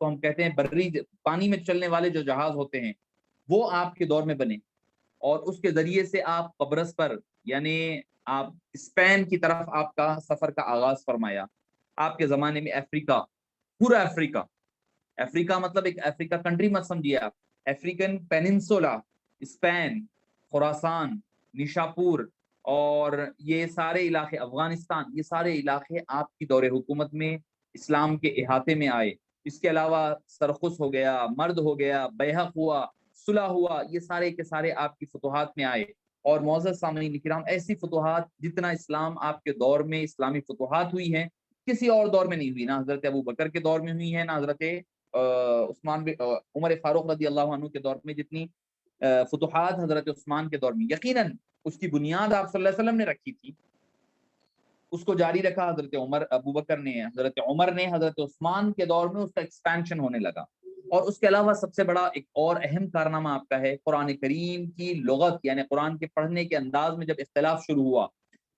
[SPEAKER 1] ہم کہتے ہیں بری پانی میں چلنے والے جو جہاز ہوتے ہیں، وہ آپ کے دور میں بنے، اور اس کے ذریعے سے آپ قبرص پر، یعنی آپ اسپین کی طرف آپ کا سفر کا آغاز فرمایا۔ آپ کے زمانے میں افریقہ، پورا افریقہ مطلب ایک افریقہ کنٹری مت سمجھیے آپ، افریقن پیننسولا، اسپین، خراسان، نیشاپور اور یہ سارے علاقے، افغانستان، یہ سارے علاقے آپ کی دور حکومت میں اسلام کے احاطے میں آئے۔ اس کے علاوہ سرخس ہو گیا، مرد ہو گیا، بیحق ہوا، صلح ہوا، یہ سارے کے سارے آپ کی فتوحات میں آئے۔ اور معزز سامعین کرام، ایسی فتوحات جتنا اسلام آپ کے دور میں اسلامی فتوحات ہوئی ہیں کسی اور دور میں نہیں ہوئی، نہ حضرت ابو بکر کے دور میں ہوئی ہے، نہ حضرت عمر فاروق رضی اللہ عنہ کے دور میں جتنی فتوحات حضرت عثمان کے دور میں۔ یقیناً اس کی بنیاد آپ صلی اللہ علیہ وسلم نے رکھی تھی، اس کو جاری رکھا حضرت ابو بکر نے، حضرت عمر نے، حضرت عثمان کے دور میں اس کا ایکسپینشن ہونے لگا۔ اور اس کے علاوہ سب سے بڑا ایک اور اہم کارنامہ آپ کا ہے قرآن کریم کی لغت، یعنی قرآن کے پڑھنے کے انداز میں جب اختلاف شروع ہوا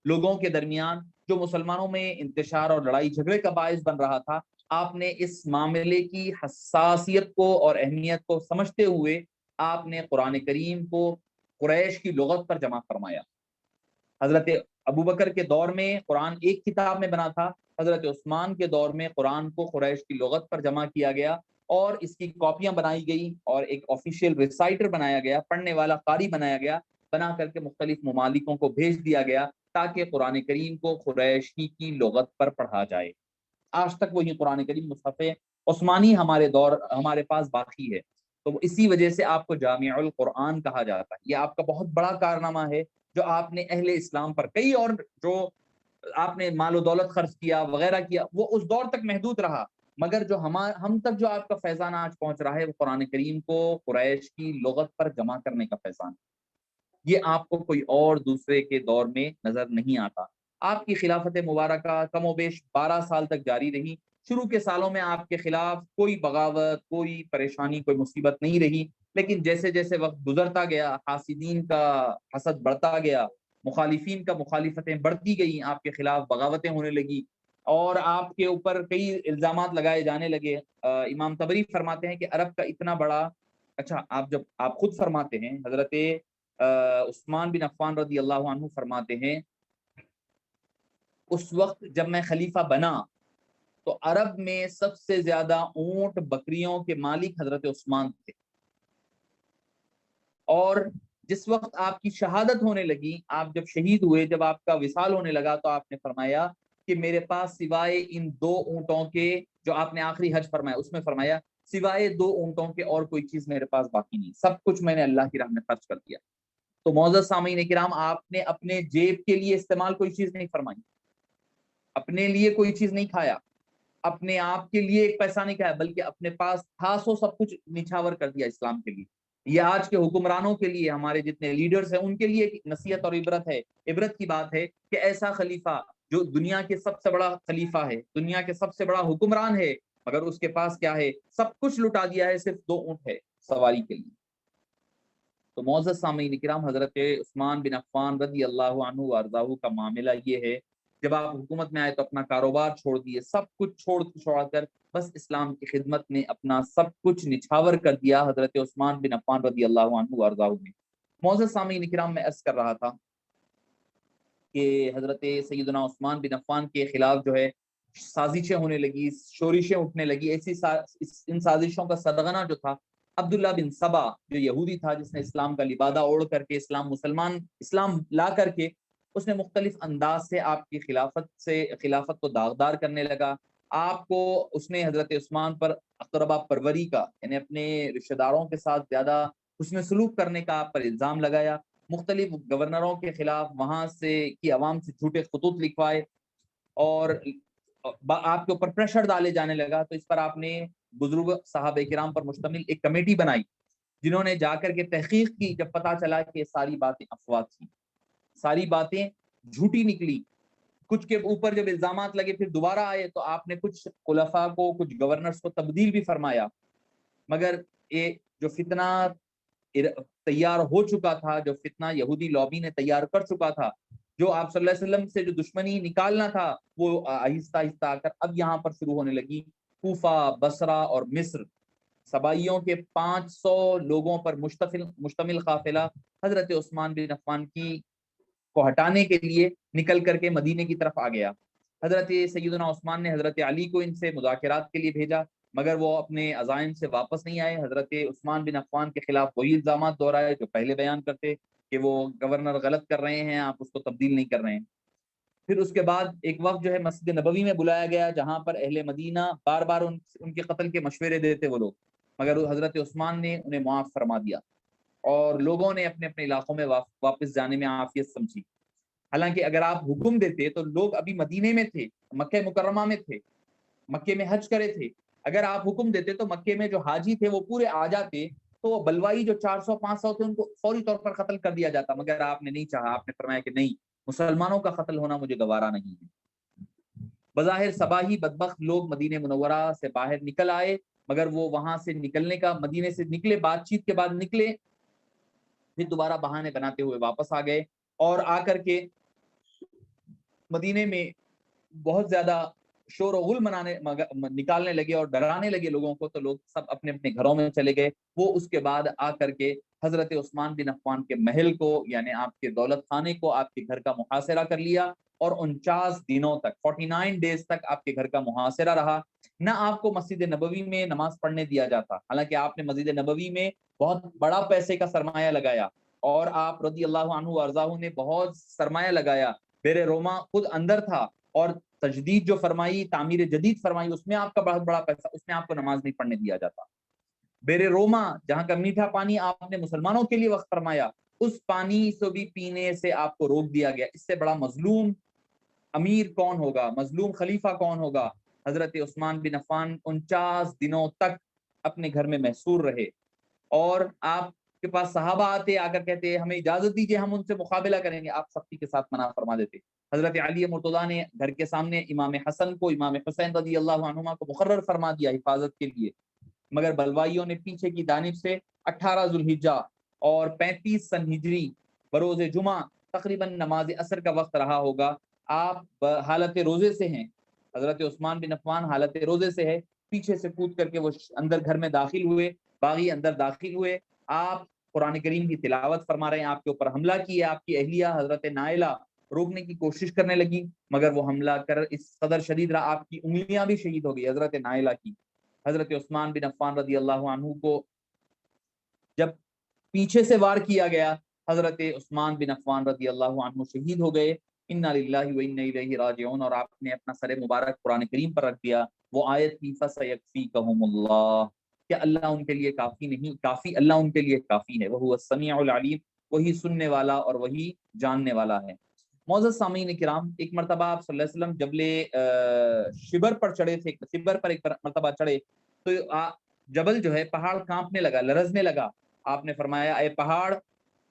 [SPEAKER 1] لوگوں کے درمیان، جو مسلمانوں میں انتشار اور لڑائی جھگڑے کا باعث بن رہا تھا، آپ نے اس معاملے کی حساسیت کو اور اہمیت کو سمجھتے ہوئے آپ نے قرآن کریم کو قریش کی لغت پر جمع فرمایا۔ حضرت ابو بکر کے دور میں قرآن ایک کتاب میں بنا تھا، حضرت عثمان کے دور میں قرآن کو قریش کی لغت پر جمع کیا گیا، اور اس کی کاپیاں بنائی گئی، اور ایک آفیشیل ریسائٹر بنایا گیا، پڑھنے والا قاری بنایا گیا، بنا کر کے مختلف ممالکوں کو بھیج دیا گیا تاکہ قرآن کریم کو قریشی کی لغت پر پڑھا جائے۔ آج تک وہی قرآن کریم مصحف عثمانی ہمارے پاس باقی ہے، تو اسی وجہ سے آپ کو جامع القرآن کہا جاتا ہے۔ یہ آپ کا بہت بڑا کارنامہ ہے جو آپ نے اہل اسلام پر، کئی اور جو آپ نے مال و دولت خرچ کیا وغیرہ کیا وہ اس دور تک محدود رہا، مگر جو ہم تک جو آپ کا فیضان آج پہنچ رہا ہے وہ قرآن کریم کو قریش کی لغت پر جمع کرنے کا فیضان ہے۔ یہ آپ کو کوئی اور دوسرے کے دور میں نظر نہیں آتا۔ آپ کی خلافت مبارکہ کم و بیش 12 سال تک جاری رہی۔ شروع کے سالوں میں آپ کے خلاف کوئی بغاوت، کوئی پریشانی، کوئی مصیبت نہیں رہی، لیکن جیسے جیسے وقت گزرتا گیا، حاسدین کا حسد بڑھتا گیا، مخالفین کا مخالفتیں بڑھتی گئیں، آپ کے خلاف بغاوتیں ہونے لگی، اور آپ کے اوپر کئی الزامات لگائے جانے لگے۔ امام طبری فرماتے ہیں کہ عرب کا اتنا بڑا، اچھا آپ خود فرماتے ہیں، حضرت عثمان بن عفان رضی اللہ عنہ فرماتے ہیں اس وقت جب میں خلیفہ بنا تو عرب میں سب سے زیادہ اونٹ بکریوں کے مالک حضرت عثمان تھے، اور جس وقت آپ کی شہادت ہونے لگی، آپ جب شہید ہوئے، جب آپ کا وصال ہونے لگا، تو آپ نے فرمایا کہ میرے پاس سوائے ان 2 اونٹوں کے، جو آپ نے آخری حج فرمایا اس میں فرمایا سوائے 2 اونٹوں کے اور کوئی چیز میرے پاس باقی نہیں، سب کچھ میں نے اللہ کی راہ میں خرچ کر دیا۔ تو معزز سامعین کرام، آپ نے اپنے جیب کے لیے استعمال کوئی چیز نہیں فرمائی، اپنے لیے کوئی چیز نہیں کھایا، اپنے آپ کے لیے ایک پیسہ نہیں کھایا، بلکہ اپنے پاس تھا سو سب کچھ نچھاور کر دیا اسلام کے لیے۔ یہ آج کے حکمرانوں کے لیے، ہمارے جتنے لیڈرز ہیں ان کے لیے نصیحت اور عبرت کی بات ہے کہ ایسا خلیفہ جو دنیا کے سب سے بڑا خلیفہ ہے، دنیا کے سب سے بڑا حکمران ہے، مگر اس کے پاس کیا ہے؟ سب کچھ لٹا دیا ہے، صرف 2 اونٹ ہے سواری کے لیے۔ تو معزز سامعین کرام، حضرت عثمان بن عفان رضی اللہ عنہ وارضاہ کا معاملہ یہ ہے، جب آپ حکومت میں آئے تو اپنا کاروبار چھوڑ دیے، سب کچھ چھوڑ کر بس اسلام کی خدمت میں اپنا سب کچھ نچھاور کر دیا حضرت عثمان بن عفان رضی اللہ عنہ وارضاہ نے۔ معزز سامعین کرام، میں عرض کر رہا تھا کہ حضرت سیدنا عثمان بن عفان کے خلاف جو ہے سازشیں ہونے لگی، شورشیں اٹھنے لگی، ان سازشوں کا سرغنہ جو تھا عبداللہ بن سبا جو یہودی تھا جس نے اسلام کا لبادہ اوڑھ کر کے اسلام لا کر کے اس نے مختلف انداز سے آپ کی خلافت کو داغدار کرنے لگا. آپ کو اس نے حضرت عثمان پر اقربا پروری کا یعنی اپنے رشتہ داروں کے ساتھ زیادہ حسن سلوک کرنے کا آپ پر الزام لگایا. مختلف گورنروں کے خلاف وہاں سے کی عوام سے جھوٹے خطوط لکھوائے اور آپ کے اوپر پریشر ڈالے جانے لگا. تو اس پر آپ نے بزرگ صحابہ کرام پر مشتمل ایک کمیٹی بنائی جنہوں نے جا کر کے تحقیق کی. جب پتا چلا کہ ساری باتیں افواہ تھیں, ساری باتیں جھوٹی نکلی, کچھ کے اوپر جب الزامات لگے پھر دوبارہ آئے تو آپ نے کچھ خلفاء کو کچھ گورنرز کو تبدیل بھی فرمایا. مگر یہ جو فتنہ تیار ہو چکا تھا, جو فتنہ یہودی لابی نے تیار کر چکا تھا, جو آپ صلی اللہ علیہ وسلم سے جو دشمنی نکالنا تھا, وہ آہستہ آہستہ آ کر اب یہاں پر شروع ہونے لگی. کوفہ, بصرہ اور مصر سبائیوں کے 500 لوگوں پر مشتمل قافلہ حضرت عثمان بن عفان کو ہٹانے کے لیے نکل کر کے مدینے کی طرف آ گیا. حضرت سیدنا عثمان نے حضرت علی کو ان سے مذاکرات کے لیے بھیجا مگر وہ اپنے عزائم سے واپس نہیں آئے. حضرت عثمان بن عفان کے خلاف وہی الزامات دہرائے جو پہلے بیان کرتے کہ وہ گورنر غلط کر رہے ہیں, آپ اس کو تبدیل نہیں کر رہے ہیں. پھر اس کے بعد ایک وقت جو ہے مسجد نبوی میں بلایا گیا جہاں پر اہل مدینہ بار بار ان کے قتل کے مشورے دیتے وہ لوگ, مگر حضرت عثمان نے انہیں معاف فرما دیا اور لوگوں نے اپنے اپنے علاقوں میں واپس جانے میں عافیت سمجھی. حالانکہ اگر آپ حکم دیتے تو لوگ ابھی مدینے میں تھے, مکہ مکرمہ میں تھے, مکے میں حج کرے تھے. اگر آپ حکم دیتے تو مکے میں جو حاجی تھے وہ پورے آ جاتے, تو وہ بلوائی جو 400-500 تھے ان کو فوری طور پر قتل کر دیا جاتا. مگر آپ نے نہیں چاہا, آپ نے فرمایا کہ نہیں, مسلمانوں کا قتل ہونا مجھے گوارا نہیں ہے. بظاہر صباحی بدبخت لوگ مدینہ منورہ سے باہر نکل آئے, مگر وہ وہاں سے نکلنے کا, مدینے سے نکلے, بات چیت کے بعد نکلے, پھر دوبارہ بہانے بناتے ہوئے واپس آ گئے اور آ کر کے مدینے میں بہت زیادہ شور و غل نکالنے لگے اور ڈرانے لگے لوگوں کو. تو لوگ سب اپنے اپنے گھروں میں چلے گئے. وہ اس کے بعد آ کر کے حضرت عثمان بن عفان کے محل کو یعنی آپ کے دولت خانے کو, آپ کے گھر کا محاصرہ کر لیا اور 49 دنوں تک 49 ڈیز تک آپ کے گھر کا محاصرہ رہا. نہ آپ کو مسجد نبوی میں نماز پڑھنے دیا جاتا, حالانکہ آپ نے مسجد نبوی میں بہت بڑا پیسے کا سرمایہ لگایا اور آپ رضی اللہ عنہ وارضاہ نے بہت سرمایہ لگایا. بیر روما خود اندر تھا اور تجدید جو فرمائی, تعمیر جدید فرمائی, اس میں آپ کا بہت بڑا پیسہ, اس میں آپ کو نماز نہیں پڑھنے دیا جاتا. بیر روما جہاں کا میٹھا پانی آپ نے مسلمانوں کے لیے وقت فرمایا, اس پانی سے بھی پینے سے آپ کو روک دیا گیا. اس سے بڑا مظلوم امیر کون ہوگا, مظلوم خلیفہ کون ہوگا. حضرت عثمان بن عفان 49 دنوں تک اپنے گھر میں محصور رہے اور آپ کے پاس صحابہ آتے, آ کر کہتے ہمیں اجازت دیجیے ہم ان سے مقابلہ کریں گے, آپ سختی کے ساتھ منع فرما دیتے. حضرت علی مرتضیٰ نے گھر کے سامنے امام حسن کو, امام حسین رضی اللہ عنہما کو مقرر فرما دیا حفاظت کے لیے, مگر بلوائیوں نے پیچھے کی جانب سے 18 ذوالحجہ اور 35 سن ہجری بروز جمعہ تقریباً نماز عصر کا وقت رہا ہوگا, آپ حالت روزے سے ہیں, حضرت عثمان بن عفان حالت روزے سے ہے, پیچھے سے کود کر کے وہ اندر گھر میں داخل ہوئے, باغی اندر داخل ہوئے, آپ قرآن کریم کی تلاوت فرما رہے ہیں, آپ کے اوپر حملہ کیا. آپ کی اہلیہ حضرت نائلہ روکنے کی کوشش کرنے لگی مگر وہ حملہ کر اس قدر شدید رہا, آپ کی انگلیاں بھی شہید ہو گئی حضرت نائلہ کی. حضرت عثمان بن عفان رضی اللہ عنہ کو جب پیچھے سے وار کیا گیا, حضرت عثمان بن عفان رضی اللہ عنہ شہید ہو گئے. انا للہ و انا الیہ راجعون, اور آپ نے اپنا سر مبارک قرآن کریم پر رکھ دیا. وہ آیت تھی فسیکفیکہم اللہ, کہ اللہ ان کے لیے کافی نہیں, کافی اللہ ان کے لیے کافی ہے. وہو السمیع العلیم, وہی سننے والا اور وہی جاننے والا ہے. معزز سامعین کرام, ایک مرتبہ آپ صلی اللہ علیہ وسلم جبل شبر پر چڑھے تھے, شبر پر ایک مرتبہ چڑھے تو جبل جو ہے پہاڑ کانپنے لگا, لرزنے لگا. آپ نے فرمایا اے پہاڑ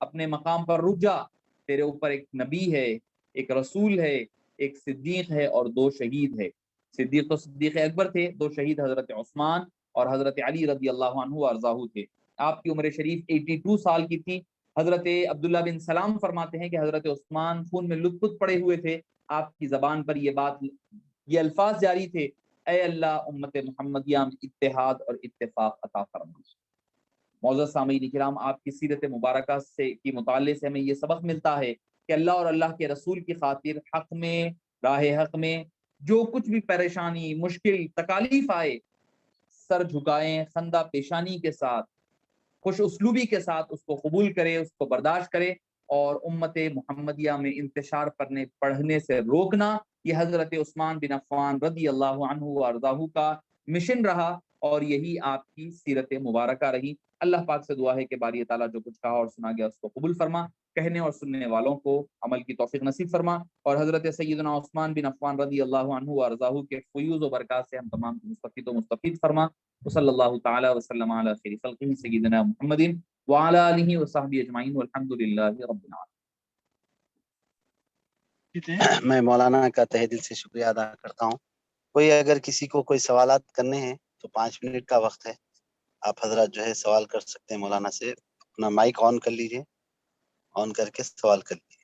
[SPEAKER 1] اپنے مقام پر رک جا, تیرے اوپر ایک نبی ہے, ایک رسول ہے, ایک صدیق ہے اور 2 شہید ہے. صدیق تو صدیق اکبر تھے, 2 شہید حضرت عثمان اور حضرت علی رضی اللہ عنہ وارضاہ تھے. آپ کی عمر شریف 82 سال کی تھی. حضرت عبداللہ بن سلام فرماتے ہیں کہ حضرت عثمان خون میں لطف پڑے ہوئے تھے, آپ کی زبان پر یہ الفاظ جاری تھے, اے اللہ امت محمدیہ میں اتحاد اور اتفاق عطا فرما. معزز سامعین کرام, آپ کی سیرت مبارکہ سے کی مطالعے سے ہمیں یہ سبق ملتا ہے کہ اللہ اور اللہ کے رسول کی خاطر حق میں, راہ حق میں جو کچھ بھی پریشانی, مشکل, تکالیف آئے, سر جھکائیں, خندہ پیشانی کے ساتھ, خوش اسلوبی کے ساتھ اس کو قبول کرے، اس کو برداشت کرے، اور امت محمدیہ میں انتشار پڑھنے سے روکنا، یہ حضرت عثمان بن عفان رضی اللہ عنہ وارضاہ کا مشن رہا، اور یہی آپ کی سیرت مبارکہ رہی۔ اللہ پاک سے دعا ہے کہ باری تعالیٰ جو کچھ کہا اور سنا گیا اس کو قبول فرما، کہنے اور سننے والوں کو عمل کی توفیق نصیب فرما، اور حضرت سیدنا عثمان بن عفان رضی اللہ عنہ وارضاہ کے فیوز و برکات سے ہم تمام مستفید و مستفید فرما۔ وصلی اللہ تعالی وسلم علی خیر خلقہ سیدنا محمد وعلی آلہ وصحبہ اجمعین والحمد للہ رب العالمین۔
[SPEAKER 2] میں مولانا کا تہہ دل سے شکریہ ادا کرتا ہوں۔ کوئی اگر کسی کو کوئی سوالات کرنے ہیں تو 5 منٹ کا وقت ہے، آپ حضرات جو ہے سوال کر سکتے ہیں مولانا سے۔ اپنا مائک آن کر لیجئے، آن کر کے سوال کر لیجئے۔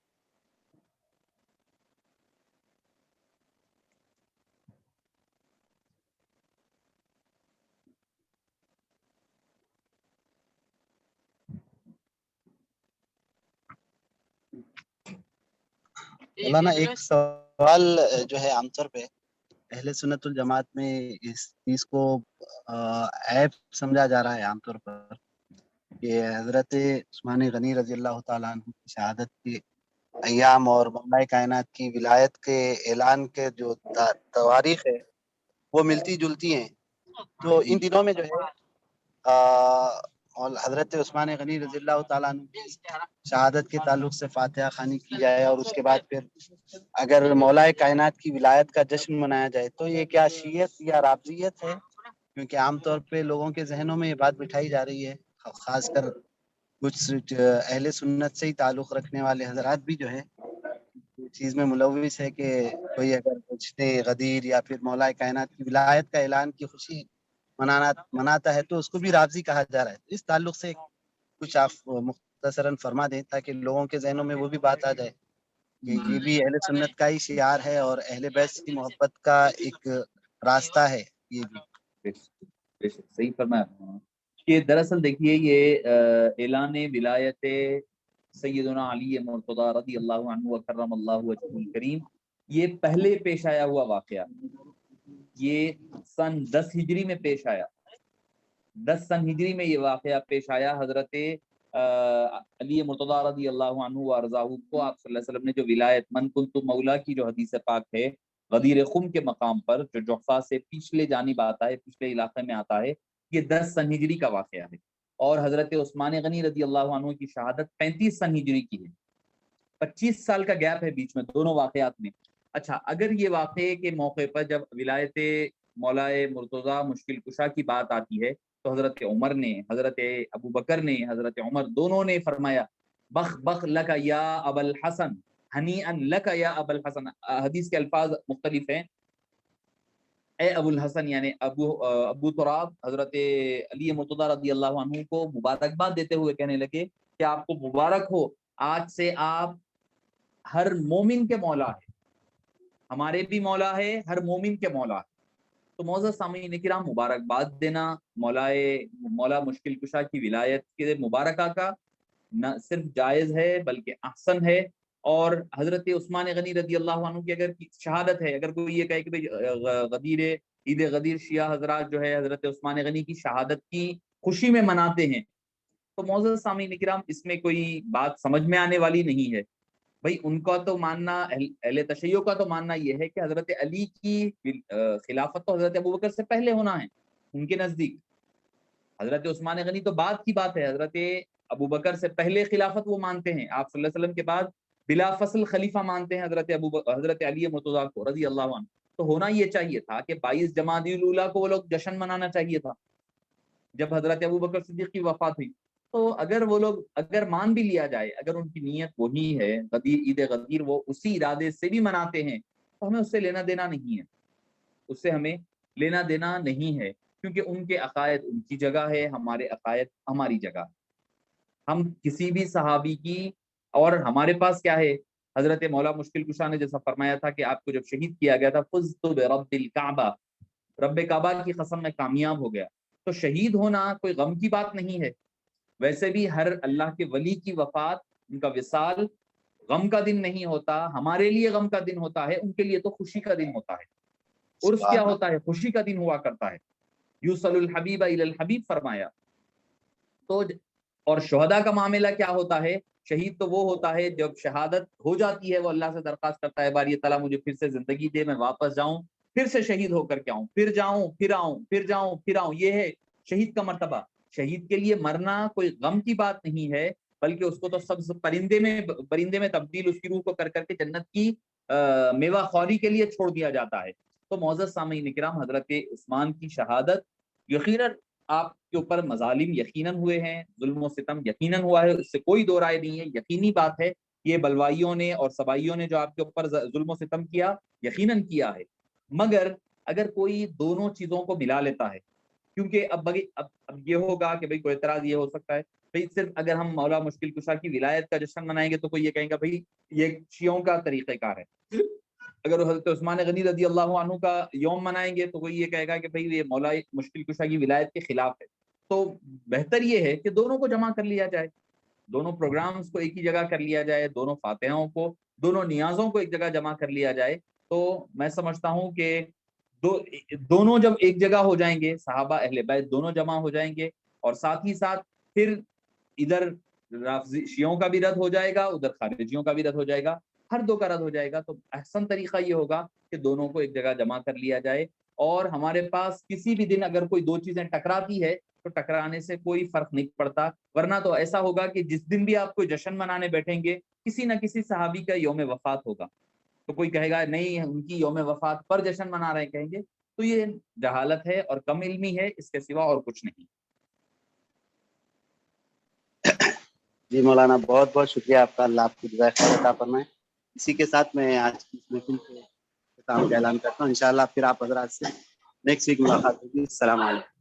[SPEAKER 2] مولانا ایک سوال جو ہے عام طور پہ اہل سنت الجماعت میں اس چیز کو عیب سمجھا جا رہا ہے عام طور پر کہ حضرت عثمان غنی رضی اللہ تعالیٰ عنہ کی شہادت کے ایام اور مولا کائنات کی ولایت کے اعلان کے جو تواریخ ہے وہ ملتی جلتی ہیں، تو ان دنوں میں جو ہے اور حضرت عثمان غنی رضی اللہ تعالیٰ عنہ کی شہادت کے تعلق سے فاتحہ خوانی کی جائے، اور اس کے بعد پھر اگر مولا کائنات کی ولایت کا جشن منایا جائے تو یہ کیا شیعت یا رافضیت ہے؟ کیونکہ عام طور پہ لوگوں کے ذہنوں میں یہ بات بٹھائی جا رہی ہے، خاص کر کچھ اہل سنت سے ہی تعلق رکھنے والے حضرات بھی جو ہے چیز میں ملوث ہے کہ کوئی اگر جشن غدیر یا پھر مولا کائنات کی ولایت کا اعلان کی خوشی مناتا ہے تو اس کو بھی رافضی کہا جا رہا ہے۔ اس تعلق سے کچھ آپ مختصراً فرما دیں تاکہ لوگوں کے ذہنوں میں وہ بھی بات آ جائے کہ یہ بھی اہل سنت کا ہی شعار ہے اور اہل بیت کی محبت کا ایک راستہ ہے۔ یہ بھی
[SPEAKER 1] صحیح فرمایا کہ دراصل دیکھیے یہ اعلان ولایت سیدنا علی مرتضی رضی اللہ عنہ وکرم اللہ وجہہ الکریم یہ پہلے پیش آیا ہوا واقعہ، یہ سن 10 ہجری میں پیش آیا، 10 سن ہجری میں یہ واقعہ پیش آیا۔ حضرت علی مرتضی رضی اللہ عنہ وارضاہ کو آپ صلی اللہ علیہ وسلم نے جو ولایت من کنت مولا کی جو حدیث پاک ہے غدیر خم کے مقام پر جو جحفہ سے پچھلے جانب آتا ہے، پچھلے علاقے میں آتا ہے، یہ 10 سن ہجری کا واقعہ ہے، اور حضرت عثمان غنی رضی اللہ عنہ کی شہادت 35 سن ہجری کی ہے، 25 سال کا گیپ ہے بیچ میں دونوں واقعات میں۔ اچھا، اگر یہ واقعے کے موقع پر جب ولایت مولا مرتضی مشکل کشا کی بات آتی ہے تو حضرت عمر نے، حضرت ابو بکر نے، حضرت عمر دونوں نے فرمایا بخ بخ لک یا ابا الحسن ہنیئا لک یا ابا الحسن، حدیث کے الفاظ مختلف ہیں، اے ابو الحسن یعنی ابو تراب حضرت علی مرتضی رضی اللہ عنہ کو مبارکباد دیتے ہوئے کہنے لگے کہ آپ کو مبارک ہو، آج سے آپ ہر مومن کے مولا ہے، ہمارے بھی مولا ہے، ہر مومن کے مولا ہے۔ تو معزز سامعین کرام، مبارکباد دینا مولا مشکل کشا کی ولایت کے مبارکہ کا نہ صرف جائز ہے بلکہ احسن ہے، اور حضرت عثمان غنی رضی اللہ عنہ کی اگر شہادت ہے، اگر کوئی یہ کہے کہ غدیر عید غدیر شیعہ حضرات جو ہے حضرت عثمان غنی کی شہادت کی خوشی میں مناتے ہیں، تو معزز سامعین کرام اس میں کوئی بات سمجھ میں آنے والی نہیں ہے۔ بھائی ان کا تو ماننا، اہل تشیع کا تو ماننا یہ ہے کہ حضرت علی کی خلافت تو حضرت ابوبکر سے پہلے ہونا ہے ان کے نزدیک، حضرت عثمان غنی تو بعد کی بات ہے، حضرت ابوبکر سے پہلے خلافت وہ مانتے ہیں، آپ صلی اللہ علیہ وسلم کے بعد بلا فصل خلیفہ مانتے ہیں حضرت علی مرتضی کو رضی اللہ عنہ۔ تو ہونا یہ چاہیے تھا کہ 22 جمادی الاولیٰ کو وہ لوگ جشن منانا چاہیے تھا جب حضرت ابوبکر صدیق کی وفات ہوئی۔ تو اگر وہ لوگ اگر مان بھی لیا جائے، اگر ان کی نیت وہی ہے غدیر عید غدیر وہ اسی ارادے سے بھی مناتے ہیں، تو ہمیں اس سے لینا دینا نہیں ہے، اس سے ہمیں لینا دینا نہیں ہے، کیونکہ ان کے عقائد ان کی جگہ ہے، ہمارے عقائد ہماری جگہ۔ ہم کسی بھی صحابی کی، اور ہمارے پاس کیا ہے، حضرت مولا مشکل کشا نے جیسا فرمایا تھا کہ آپ کو جب شہید کیا گیا تھا فزت برب الکعبہ، رب کعبہ کی قسم میں کامیاب ہو گیا، تو شہید ہونا کوئی غم کی بات نہیں ہے۔ ویسے بھی ہر اللہ کے ولی کی وفات، ان کا وصال غم کا دن نہیں ہوتا، ہمارے لیے غم کا دن ہوتا ہے، ان کے لیے تو خوشی کا دن ہوتا ہے۔ عرس کیا ہوتا ہے؟ خوشی کا دن ہوا کرتا ہے۔ یوصل الحبیب الی الحبیب فرمایا، تو اور شہداء کا معاملہ کیا ہوتا ہے؟ شہید تو وہ ہوتا ہے جب شہادت ہو جاتی ہے، وہ اللہ سے درخواست کرتا ہے باری تعالیٰ مجھے پھر سے زندگی دے، میں واپس جاؤں، پھر سے شہید ہو کر کے آؤں، پھر جاؤں پھر آؤں، پھر جاؤں پھر آؤں. یہ ہے شہید کا مرتبہ. شہید کے لیے مرنا کوئی غم کی بات نہیں ہے، بلکہ اس کو تو سب پرندے میں تبدیل اس کی روح کو کر کر کے جنت کی میوہ خوری کے لیے چھوڑ دیا جاتا ہے. تو معزز سامعین کرام، حضرت عثمان کی شہادت یقیناً آپ کے اوپر مظالم یقیناً ہوئے ہیں، ظلم و ستم یقیناً ہوا ہے، اس سے کوئی دو رائے نہیں ہے، یقینی بات ہے. یہ بلوائیوں نے اور سبائیوں نے جو آپ کے اوپر ظلم و ستم کیا یقیناً کیا ہے. مگر اگر کوئی دونوں چیزوں کو ملا لیتا ہے، کیونکہ اب یہ ہوگا کہ بھئی کوئی اعتراض یہ ہو سکتا ہے بھئی صرف اگر ہم مولا مشکل کشا کی ولایت کا جشن منائیں گے تو کوئی یہ کہیں گا بھئی یہ شیعوں کا طریقہ کار ہے. اگر حضرت عثمان غنی رضی اللہ عنہ کا یوم منائیں گے تو کوئی یہ کہے گا کہ بھئی یہ مولا مشکل کشا کی ولایت کے خلاف ہے. تو بہتر یہ ہے کہ دونوں کو جمع کر لیا جائے، دونوں پروگرامز کو ایک ہی جگہ کر لیا جائے، دونوں فاتحوں کو، دونوں نیازوں کو ایک جگہ جمع کر لیا جائے. تو میں سمجھتا ہوں کہ دونوں جب ایک جگہ ہو جائیں گے، صحابہ اہل بیت دونوں جمع ہو جائیں گے، اور ساتھ ہی ساتھ پھر ادھر شیعوں کا بھی رد ہو جائے گا، ادھر خارجیوں کا بھی رد ہو جائے گا، ہر دو کا رد ہو جائے گا. تو احسن طریقہ یہ ہوگا کہ دونوں کو ایک جگہ جمع کر لیا جائے. اور ہمارے پاس کسی بھی دن اگر کوئی دو چیزیں ٹکراتی ہے تو ٹکرانے سے کوئی فرق نہیں پڑتا، ورنہ تو ایسا ہوگا کہ جس دن بھی آپ کوئی جشن منانے بیٹھیں گے کسی نہ کسی صحابی کا یوم وفات ہوگا، تو کوئی کہے گا نہیں ان کی یوم وفات پر جشن منا رہے ہیں، کہیں گے. تو یہ جہالت ہے اور کم علمی ہے، اس کے سوا اور کچھ نہیں.
[SPEAKER 2] جی مولانا، بہت بہت شکریہ آپ کا، اللہ آپ کی جزائے خیر عطا فرمائے. اسی کے ساتھ میں آج کی اس محفل کے اختتام کا اعلان کرتا ہوں. انشاءاللہ پھر آپ حضرات سے نیکسٹ ویک ملاقات ہوگی. السلام علیکم.